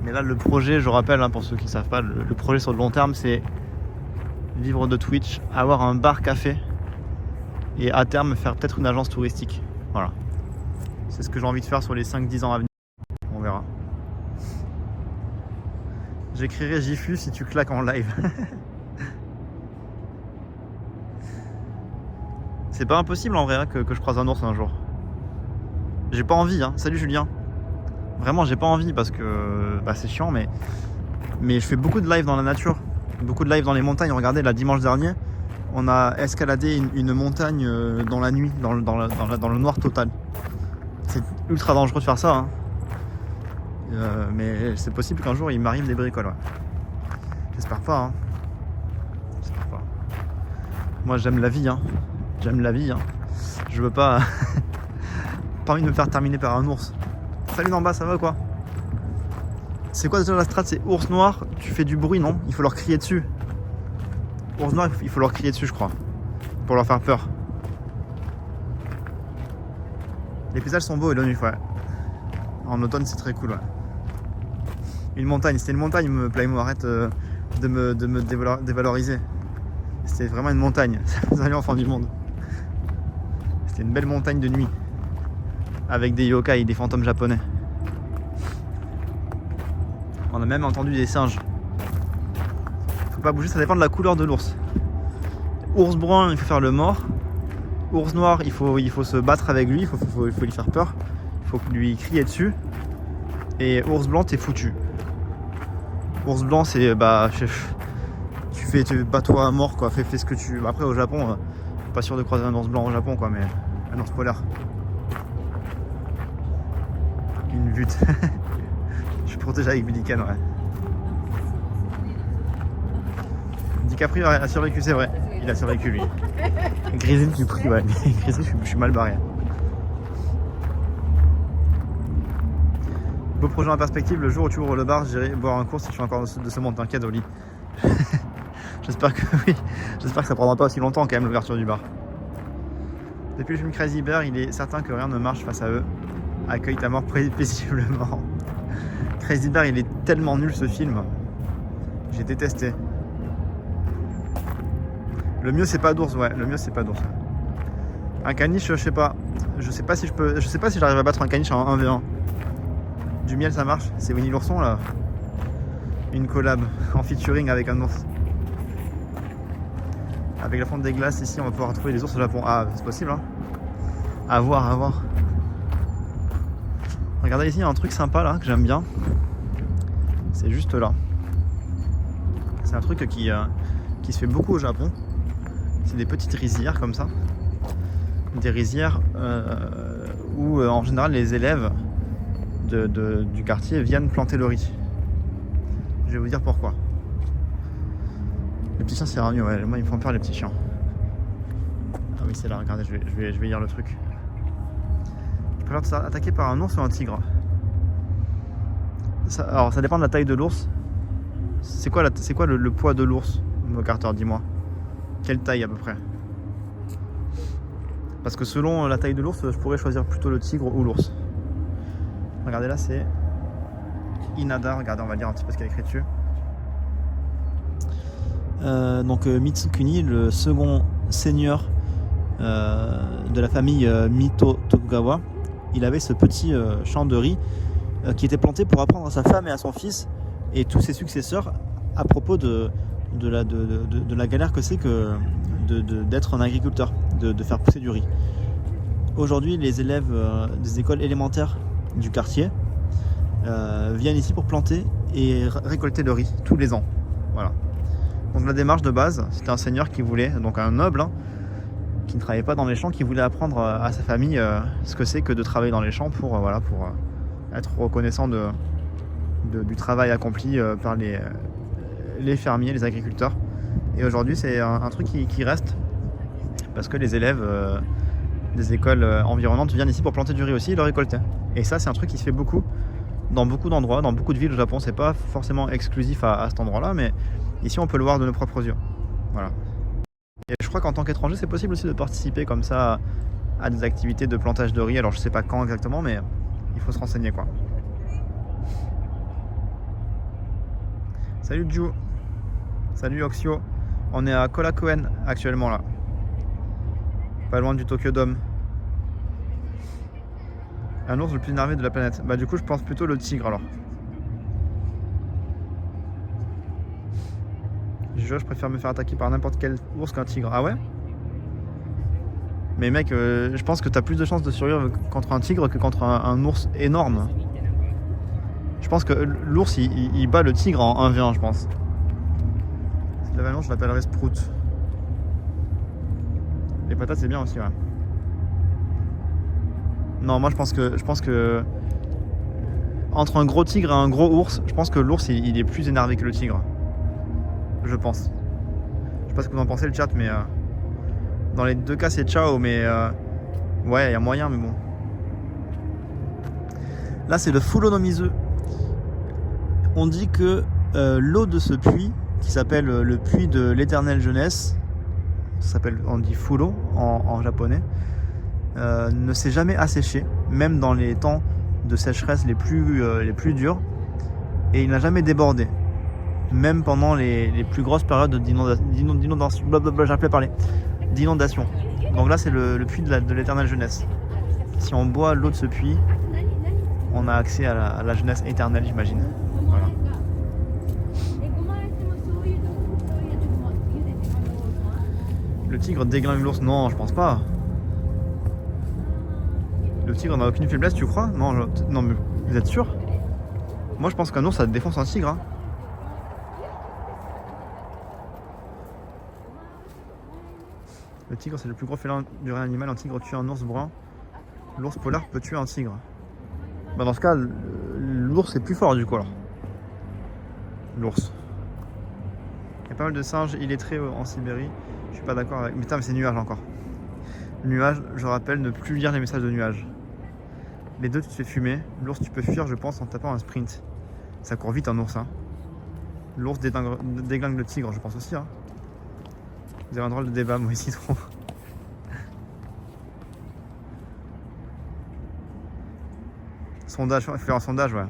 Mais là, le projet, je rappelle, hein, pour ceux qui ne savent pas, le projet sur le long terme, c'est vivre de Twitch, avoir un bar-café et à terme faire peut-être une agence touristique. Voilà. C'est ce que j'ai envie de faire sur les 5-10 ans à venir. On verra. J'écrirai Jifu si tu claques en live. C'est pas impossible en vrai hein, que je croise un ours un jour. J'ai pas envie, hein. Salut Julien. Vraiment j'ai pas envie parce que c'est chiant mais je fais beaucoup de live dans la nature. Beaucoup de live dans les montagnes. Regardez là dimanche dernier, On a escaladé une montagne dans la nuit, dans le noir total. C'est ultra dangereux de faire ça, hein. Mais c'est possible qu'un jour il m'arrive des bricoles. Ouais. J'espère pas, hein. J'espère pas. Moi j'aime la vie, hein. J'aime la vie, hein. Je veux pas. Pas envie de me faire terminer par un ours. Salut d'en bas, ça va quoi? C'est quoi déjà la strat? C'est ours noir, tu fais du bruit, non? Il faut leur crier dessus. Ours noir, il faut leur crier dessus, je crois. Pour leur faire peur. Les paysages sont beaux et la nuit, ouais. En automne, c'est très cool, ouais. Une montagne, c'était une montagne, Playmo, arrête de me dévaloriser. C'était vraiment une montagne. Salut enfant du monde. C'était une belle montagne de nuit. Avec des yokai, des fantômes japonais. On a même entendu des singes. Faut pas bouger, ça dépend de la couleur de l'ours. Ours brun, il faut faire le mort. Ours noir, il faut se battre avec lui, il faut lui faire peur. Il faut lui crier dessus. Et ours blanc, t'es foutu. Ours blanc, c'est tu bats-toi à mort quoi. Fais ce que tu. Après au Japon, pas sûr de croiser un ours blanc au Japon quoi, mais un ours polaire. Une butte. Je suis protégé avec Billiken, ouais. DiCaprio a survécu, c'est vrai. Il a survécu, lui. Grizzly, tu pries, ouais. Grizzly, je suis mal barré. Beau projet en perspective. Le jour où tu ouvres le bar, j'irai boire un cours si je suis encore de ce monde. T'inquiète, Oli. J'espère que oui. J'espère que ça prendra pas aussi longtemps, quand même, l'ouverture du bar. Depuis le film Crazy Bear, il est certain que rien ne marche face à eux. Accueille ta mort paisiblement. Crazy Bear, il est tellement nul ce film. J'ai détesté. Le mieux c'est pas d'ours, ouais. Le mieux c'est pas d'ours. Un caniche, je sais pas. Je sais pas si j'arrive à battre un caniche en 1v1. Du miel ça marche. C'est Winnie l'ourson là. Une collab en featuring avec un ours. Avec la fonte des glaces ici, on va pouvoir trouver les ours au Japon. Ah, c'est possible, hein. À voir, à voir. Regardez ici, il y a un truc sympa là que j'aime bien. C'est juste là. C'est un truc qui se fait beaucoup au Japon. C'est des petites rizières comme ça. Des rizières où en général les élèves du quartier viennent planter le riz. Je vais vous dire pourquoi. Les petits chiens c'est mieux, ouais. Moi ils me font peur les petits chiens. Ah oui c'est là, regardez, je vais lire le truc. Tu préfères te faire attaquer par un ours ou un tigre? Alors ça dépend de la taille de l'ours. C'est quoi le poids de l'ours, Carter, dis-moi. Quelle taille à peu près? Parce que selon la taille de l'ours, je pourrais choisir plutôt le tigre ou l'ours. Regardez là, c'est Inada. Regardez, on va lire un petit peu ce qu'il y a écrit dessus. Donc Mitsukuni, le second seigneur de la famille Mito Tokugawa, il avait ce petit champ de riz qui était planté pour apprendre à sa femme et à son fils et tous ses successeurs à propos de la galère que c'est que d'être un agriculteur, de faire pousser du riz. Aujourd'hui, les élèves des écoles élémentaires du quartier viennent ici pour planter et récolter le riz tous les ans. Voilà. Donc la démarche de base, c'était un seigneur qui voulait, donc un noble, hein, qui ne travaillait pas dans les champs, qui voulait apprendre à sa famille ce que c'est que de travailler dans les champs pour être reconnaissant du travail accompli par les fermiers, les agriculteurs. Et aujourd'hui, c'est un truc qui reste parce que les élèves des écoles environnantes viennent ici pour planter du riz aussi et le récolter. Et ça, c'est un truc qui se fait beaucoup dans beaucoup d'endroits, dans beaucoup de villes au Japon. C'est pas forcément exclusif à cet endroit-là, mais ici, on peut le voir de nos propres yeux. Voilà. Et je crois qu'en tant qu'étranger, c'est possible aussi de participer comme ça à des activités de plantage de riz. Alors, je sais pas quand exactement, mais il faut se renseigner, quoi. Salut Ju. Salut Oxio. On est à Korakuen actuellement là. Pas loin du Tokyo Dome. Un ours le plus énervé de la planète. Bah du coup je pense plutôt le tigre alors. Je préfère me faire attaquer par n'importe quel ours qu'un tigre. Ah ouais? Mais mec, je pense que t'as plus de chances de survivre contre un tigre que contre un ours énorme. Je pense que l'ours il bat le tigre en 1v1 je pense. Si je l'avais un ours, je l'appellerais Sprout. Les patates c'est bien aussi, ouais. Non, moi je pense que entre un gros tigre et un gros ours, je pense que l'ours il est plus énervé que le tigre. Je pense. Je sais pas ce que vous en pensez le chat, mais dans les deux cas c'est ciao, mais ouais, il y a moyen, mais bon. Là c'est le Fulo no Mizu. On dit que l'eau de ce puits, qui s'appelle le puits de l'éternelle jeunesse, on dit Fulo en japonais, ne s'est jamais asséché, même dans les temps de sécheresse les plus durs, et il n'a jamais débordé, même pendant les plus grosses périodes d'inondation. J'arrive plus à parler. D'inondation. Donc là c'est le puits de l'éternelle jeunesse. Si on boit l'eau de ce puits, on a accès à la jeunesse éternelle, j'imagine. Voilà. Le tigre déglingue l'ours? Non, je pense pas. Le tigre n'a aucune faiblesse, tu crois? Non, non, mais vous êtes sûr? Moi je pense qu'un ours ça défonce un tigre. Hein. Le tigre c'est le plus gros félin du règne animal. Un tigre tue un ours brun. L'ours polaire peut tuer un tigre. Bah dans ce cas, l'ours est plus fort du coup alors. L'ours. Il y a pas mal de singes illettrés en Sibérie. Je suis pas d'accord avec. Mais putain, mais c'est nuage encore. Nuage, je rappelle, ne plus lire les messages de nuages. Les deux, tu te fais fumer. L'ours, tu peux fuir, je pense, en tapant un sprint. Ça court vite un ours. Hein. L'ours déglingue le tigre, je pense aussi. Hein. Vous avez un drôle de débat, moi ici trop. Sondage, il faut faire un sondage, ouais.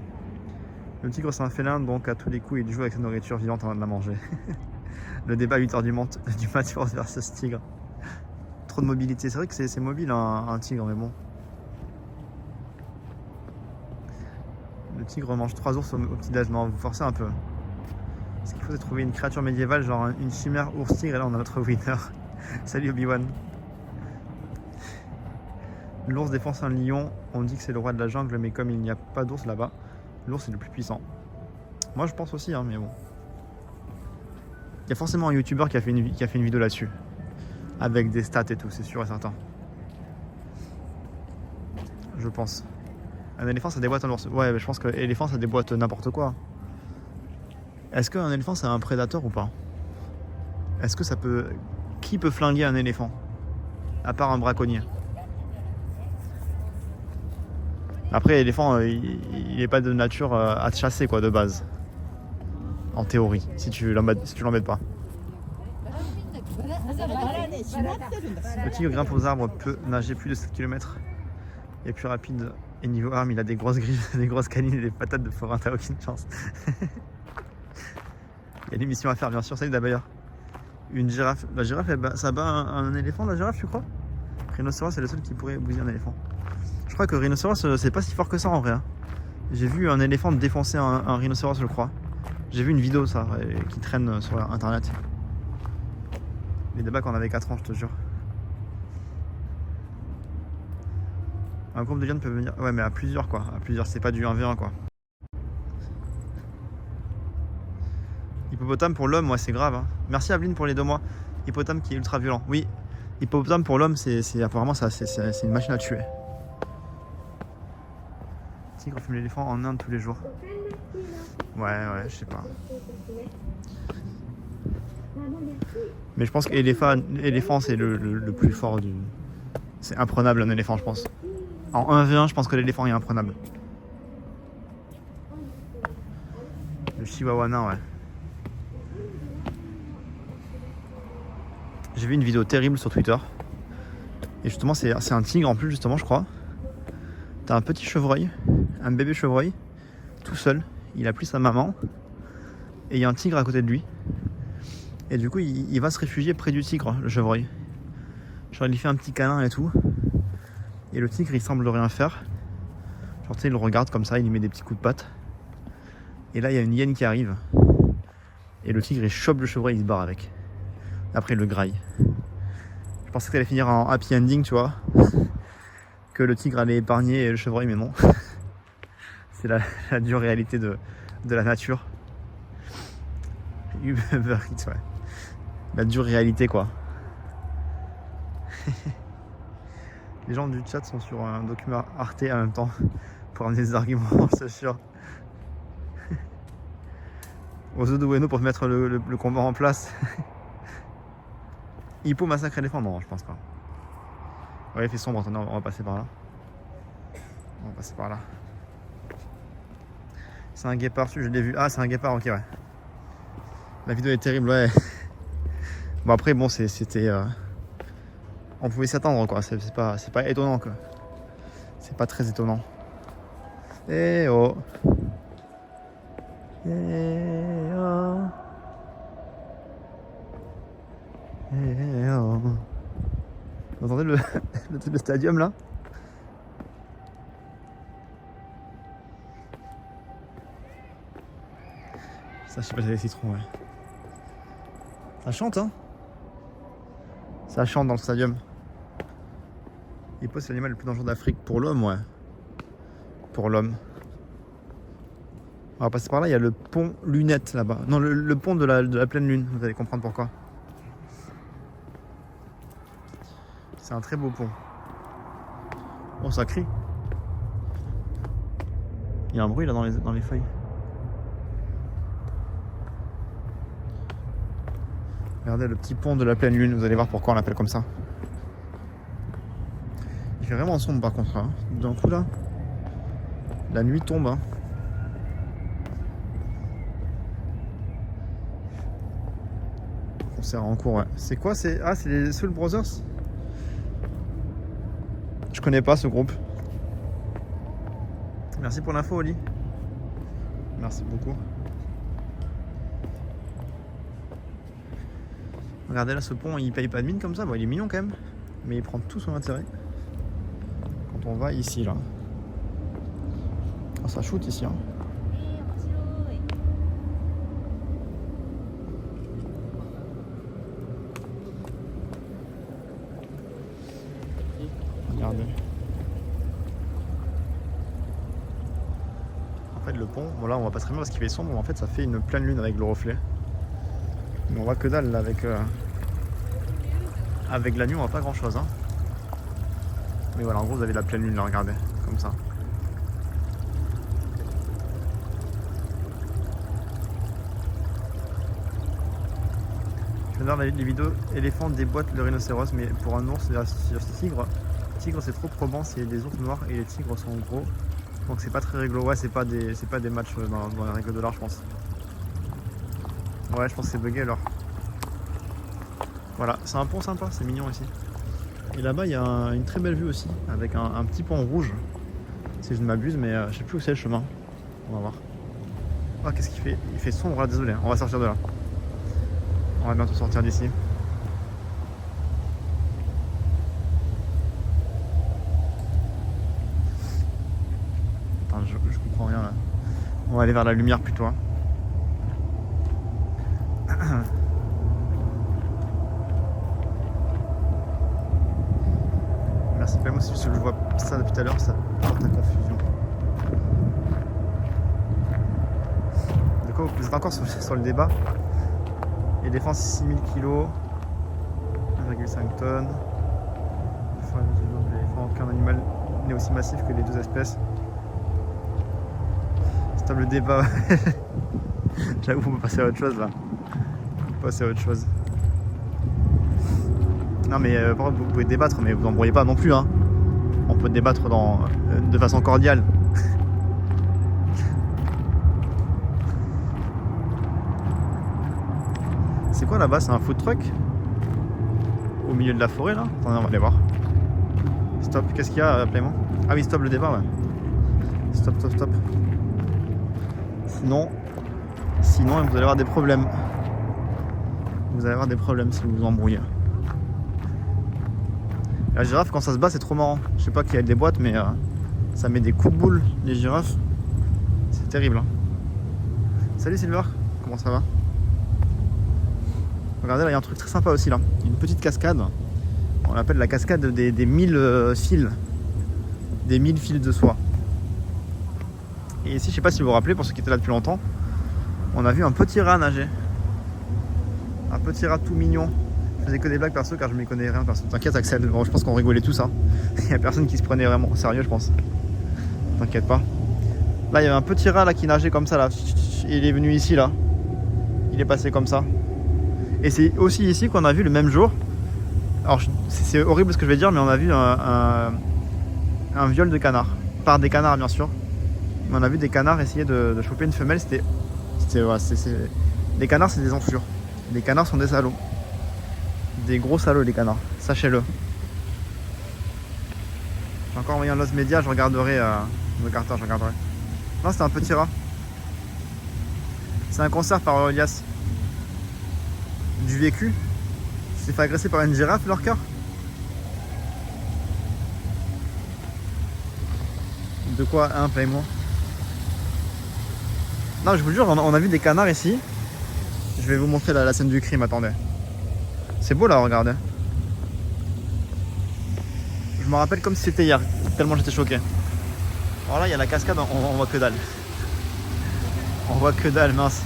Le tigre, c'est un félin, donc à tous les coups, il joue avec sa nourriture vivante avant de la manger. Le débat à 8h du mat versus tigre. Trop de mobilité. C'est vrai que c'est mobile un tigre, mais bon. Le tigre mange 3 ours au petit-déj. Non, vous forcez un peu. Ce qu'il faut, c'est trouver une créature médiévale, genre une chimère ours-tigre, et là on a notre winner. Salut Obi-Wan. L'ours défonce un lion. On dit que c'est le roi de la jungle, mais comme il n'y a pas d'ours là-bas, l'ours est le plus puissant. Moi je pense aussi, hein, mais bon. Il y a forcément un youtubeur qui a fait une vidéo là-dessus. Avec des stats et tout, c'est sûr et certain. Je pense. Un éléphant ça déboîte un ours. Ouais, mais je pense que l'éléphant ça déboîte n'importe quoi. Est-ce qu'un éléphant c'est un prédateur ou pas? Est-ce que ça peut... Qui peut flinguer un éléphant? À part un braconnier. Après l'éléphant il n'est pas de nature à te chasser quoi de base. En théorie, si tu l'embêtes pas. Le tigre grimpe aux arbres, peut nager plus de 7 km. Il est plus rapide et niveau arme, il a des grosses griffes, des grosses canines et des patates de forain, t'as aucune chance. Il y a des missions à faire bien sûr, salut d'ailleurs. Une girafe, la girafe ça bat un éléphant la girafe tu crois? Rhinocéros c'est le seul qui pourrait bousiller un éléphant. Je crois que rhinocéros c'est pas si fort que ça en vrai. Hein. J'ai vu un éléphant défoncer un rhinocéros je crois. J'ai vu une vidéo ça qui traîne sur internet. Les débats quand on avait 4 ans je te jure. Un groupe de jeunes peut venir. Ouais mais à plusieurs quoi. À plusieurs, c'est pas du 1v1 quoi. Hippopotame pour l'homme, ouais c'est grave. Hein. Merci Aveline pour les 2 mois. Hippopotame qui est ultra violent. Oui, hippopotame pour l'homme c'est apparemment ça c'est une machine à tuer. Tigre fume l'éléphant en Inde tous les jours. Ouais, je sais pas. Mais je pense que l'éléphant c'est le plus fort du... C'est imprenable un éléphant je pense. En 1v1 je pense que l'éléphant est imprenable. Le chihuahua nain ouais. J'ai vu une vidéo terrible sur Twitter. Et justement c'est un tigre en plus justement je crois. T'as un petit chevreuil, un bébé chevreuil, tout seul. Il a pris sa maman. Et il y a un tigre à côté de lui. Et du coup il va se réfugier près du tigre, le chevreuil. Genre il lui fait un petit câlin et tout. Et le tigre il semble rien faire. Genre tu sais il le regarde comme ça, il lui met des petits coups de patte. Et là il y a une hyène qui arrive. Et le tigre il chope le chevreuil, il se barre avec. Après il le graille. Je pensais que ça allait finir en happy ending tu vois. Que le tigre allait épargner le chevreuil mais non. C'est la dure réalité de la nature. Uber Eats, ouais. La dure réalité quoi. Les gens du chat sont sur un document Arte en même temps pour amener des arguments, c'est sûr. Ozo de Ueno pour mettre le combat en place. Hippo massacre éléphant? Non, je pense pas. Ouais, il fait sombre, attendez, on va passer par là. On va passer par là. C'est un guépard, je l'ai vu. Ah, c'est un guépard, ok, ouais. La vidéo est terrible, ouais. Bon, après, bon, c'était. On pouvait s'attendre, quoi. C'est pas étonnant, quoi. C'est pas très étonnant. Eh oh. Eh oh. Eh oh. Vous entendez le stadium là? Ça, je sais pas, c'est des citrons, ouais. Ça chante, hein? Ça chante dans le stadium. Hippo, c'est l'animal le plus dangereux d'Afrique pour l'homme, ouais. Pour l'homme. On va passer par là, il y a le pont Lunette là-bas. Non, le pont de la pleine lune, vous allez comprendre pourquoi. C'est un très beau pont. Oh, ça crie. Il y a un bruit là dans les feuilles. Regardez le petit pont de la pleine lune, vous allez voir pourquoi on l'appelle comme ça. Il fait vraiment sombre par contre, hein. D'un coup là, la nuit tombe. Hein. Concert en cours, ouais. C'est quoi? C'est les Soul Brothers? Je connais pas ce groupe. Merci pour l'info, Oli. Merci beaucoup. Regardez là, ce pont, il paye pas de mine comme ça. Bon, il est mignon quand même, mais il prend tout son intérêt quand on va ici là. Oh, ça shoot ici. Hein. Regardez. En fait, le pont, voilà, on va pas très bien parce qu'il fait sombre. En fait, ça fait une pleine lune avec le reflet. Mais on voit que dalle là, avec la nuit, on voit pas grand chose. Hein. Mais voilà, en gros, vous avez la pleine lune là, regardez, comme ça. Je viens de voir les vidéos éléphants déboîtent le rhinocéros, mais pour un ours, sur ce tigre c'est trop probant, c'est des ours noirs et les tigres sont gros. Donc c'est pas très réglo. Ouais, c'est pas des matchs dans les règles de l'art, je pense. Ouais, je pense que c'est bugué alors. Voilà, c'est un pont sympa, c'est mignon ici. Et là-bas, il y a une très belle vue aussi, avec un petit pont rouge, si je ne m'abuse, mais je sais plus où c'est le chemin. On va voir. Oh, qu'est-ce qu'il fait? Il fait sombre là, désolé, on va sortir de là. On va bientôt sortir d'ici. Attends, je comprends rien là. On va aller vers la lumière plutôt. Hein. Merci Pam, si je vois ça depuis tout à l'heure, ça porte à confusion. De quoi vous êtes encore sur le débat? Éléphant 6000 kg, 1,5 tonnes. Aucun animal n'est aussi massif que les deux espèces. Stop le débat. J'avoue, on peut passer à autre chose là. On peut passer à autre chose. Non mais par contre, vous pouvez débattre, mais vous n'embrouillez pas non plus. Hein. On peut débattre de façon cordiale. C'est quoi là-bas? C'est un food truck? Au milieu de la forêt là? Attendez, on va aller voir. Stop, qu'est-ce qu'il y a, Paiement? Ah oui, stop le débat, ouais. Stop. Sinon, vous allez avoir des problèmes. Vous allez avoir des problèmes si vous vous embrouillez. La girafe, quand ça se bat, c'est trop marrant. Je sais pas qui a des boîtes, mais ça met des coups de boule, les girafes. C'est terrible. Hein. Salut Silver, comment ça va? Regardez, là, il y a un truc très sympa aussi, là. Une petite cascade. On l'appelle la cascade des 1000 fils. Des 1000 fils de soie. Et ici, je sais pas si vous vous rappelez, pour ceux qui étaient là depuis longtemps, on a vu un petit rat nager. Un petit rat tout mignon. Je faisais que des blagues perso car je m'y connais rien perso. T'inquiète Axel, bon, je pense qu'on rigolait tous hein. Il y a personne qui se prenait vraiment au sérieux je pense. T'inquiète pas. Là il y avait un petit rat là qui nageait comme ça là. Il est venu ici là. Il est passé comme ça. Et c'est aussi ici qu'on a vu le même jour. Alors c'est horrible ce que je vais dire mais on a vu un viol de canard. Par des canards bien sûr. Mais on a vu des canards essayer de choper une femelle. Les canards c'est des enflures. Les canards sont des salauds. Des gros salauds les canards, sachez-le. J'ai encore envoyé un Lost Media, je regarderai je regarderai. Non, c'était un petit rat. C'est un concert par Elias. Du vécu. Il s'est fait agresser par une girafe, leur cœur. De quoi un paye-moi. Non, je vous jure, on a vu des canards ici. Je vais vous montrer la scène du crime, attendez. C'est beau là, regardez. Je me rappelle comme si c'était hier, tellement j'étais choqué. Alors là, il y a la cascade, on voit que dalle. On voit que dalle, mince.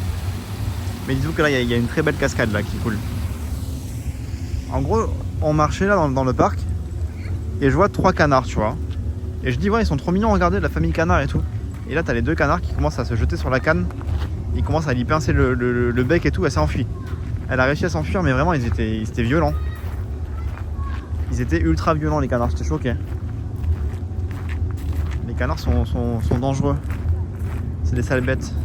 Mais dites-vous que là, il y a une très belle cascade là qui coule. En gros, on marchait là dans le parc et je vois 3 canards, tu vois. Et je dis, ouais, ils sont trop mignons, regardez, la famille canard et tout. Et là, t'as les 2 canards qui commencent à se jeter sur la canne. Ils commencent à lui pincer le bec et tout, elle s'est enfuie. Elle a réussi à s'enfuir, mais vraiment, ils étaient violents. Ils étaient ultra violents, les canards, j'étais choqué. Les canards sont dangereux. C'est des sales bêtes.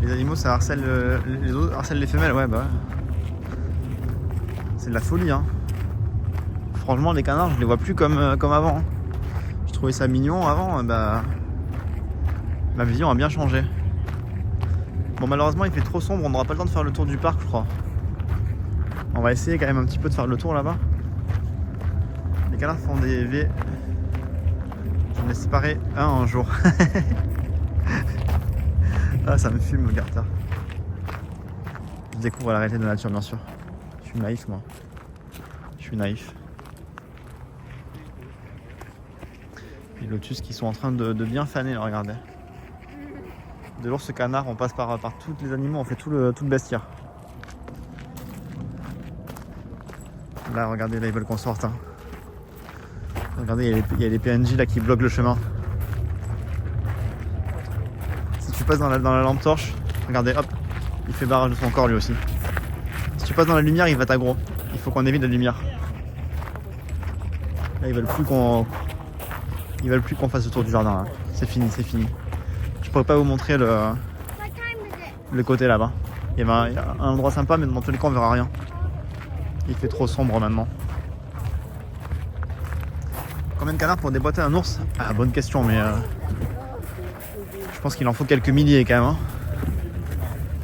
Les animaux, ça harcèle les autres, harcèle les femelles, ouais, bah. C'est de la folie, hein. Franchement, les canards, je les vois plus comme avant. Hein. Je trouvais ça mignon avant, bah. Ma vision a bien changé. Bon, malheureusement il fait trop sombre, on n'aura pas le temps de faire le tour du parc je crois. On va essayer quand même un petit peu de faire le tour là-bas. Les canards font des V. J'en ai séparé un jour. Ah ça me fume, regarde ça. Je découvre la réalité de la nature bien sûr. Je suis naïf moi. Je suis naïf. Puis les lotus qui sont en train de bien faner là, regardez. De l'ours canard, on passe par tous les animaux, on fait tout le bestiaire. Là, regardez, là ils veulent qu'on sorte. Hein. Regardez, il y a les PNJ là qui bloquent le chemin. Si tu passes dans la lampe torche, regardez, hop, il fait barrage de son corps lui aussi. Si tu passes dans la lumière, il va t'aggro. Il faut qu'on évite la lumière. Là, ils veulent plus qu'on fasse le tour du jardin. Là. C'est fini, c'est fini. Je pourrais pas vous montrer le côté là-bas. Il y a un endroit sympa, mais dans tous les cas, on verra rien. Il fait trop sombre maintenant. Combien de canards pour déboîter un ours? Ah, bonne question, mais je pense qu'il en faut quelques milliers quand même. Hein.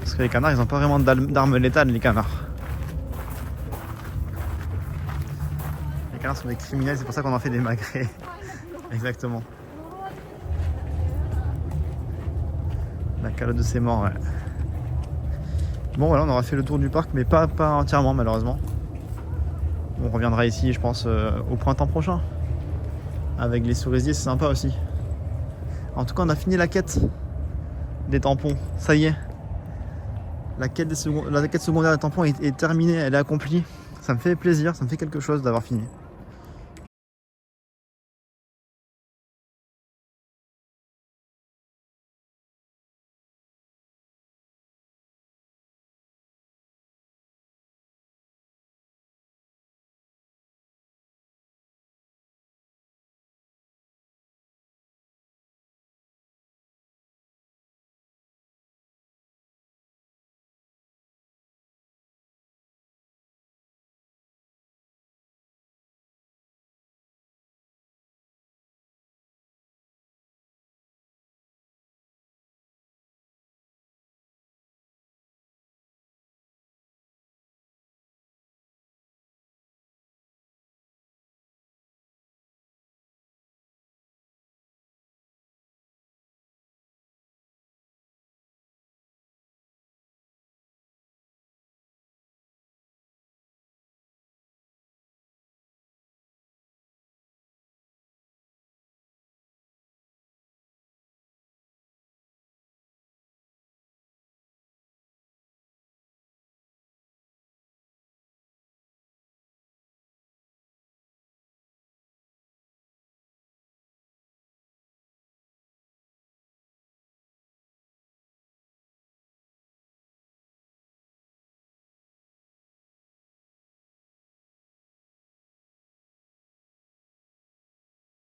Parce que les canards, ils ont pas vraiment d'armes létales, les canards. Les canards sont des criminels, c'est pour ça qu'on en fait des magrets. Exactement. La calotte de ses morts, ouais. Bon voilà, on aura fait le tour du parc, mais pas entièrement malheureusement. On reviendra ici, je pense, au printemps prochain. Avec les cerisiers, c'est sympa aussi. En tout cas, on a fini la quête des tampons. Ça y est. La quête secondaire des tampons est terminée, elle est accomplie. Ça me fait plaisir, ça me fait quelque chose d'avoir fini.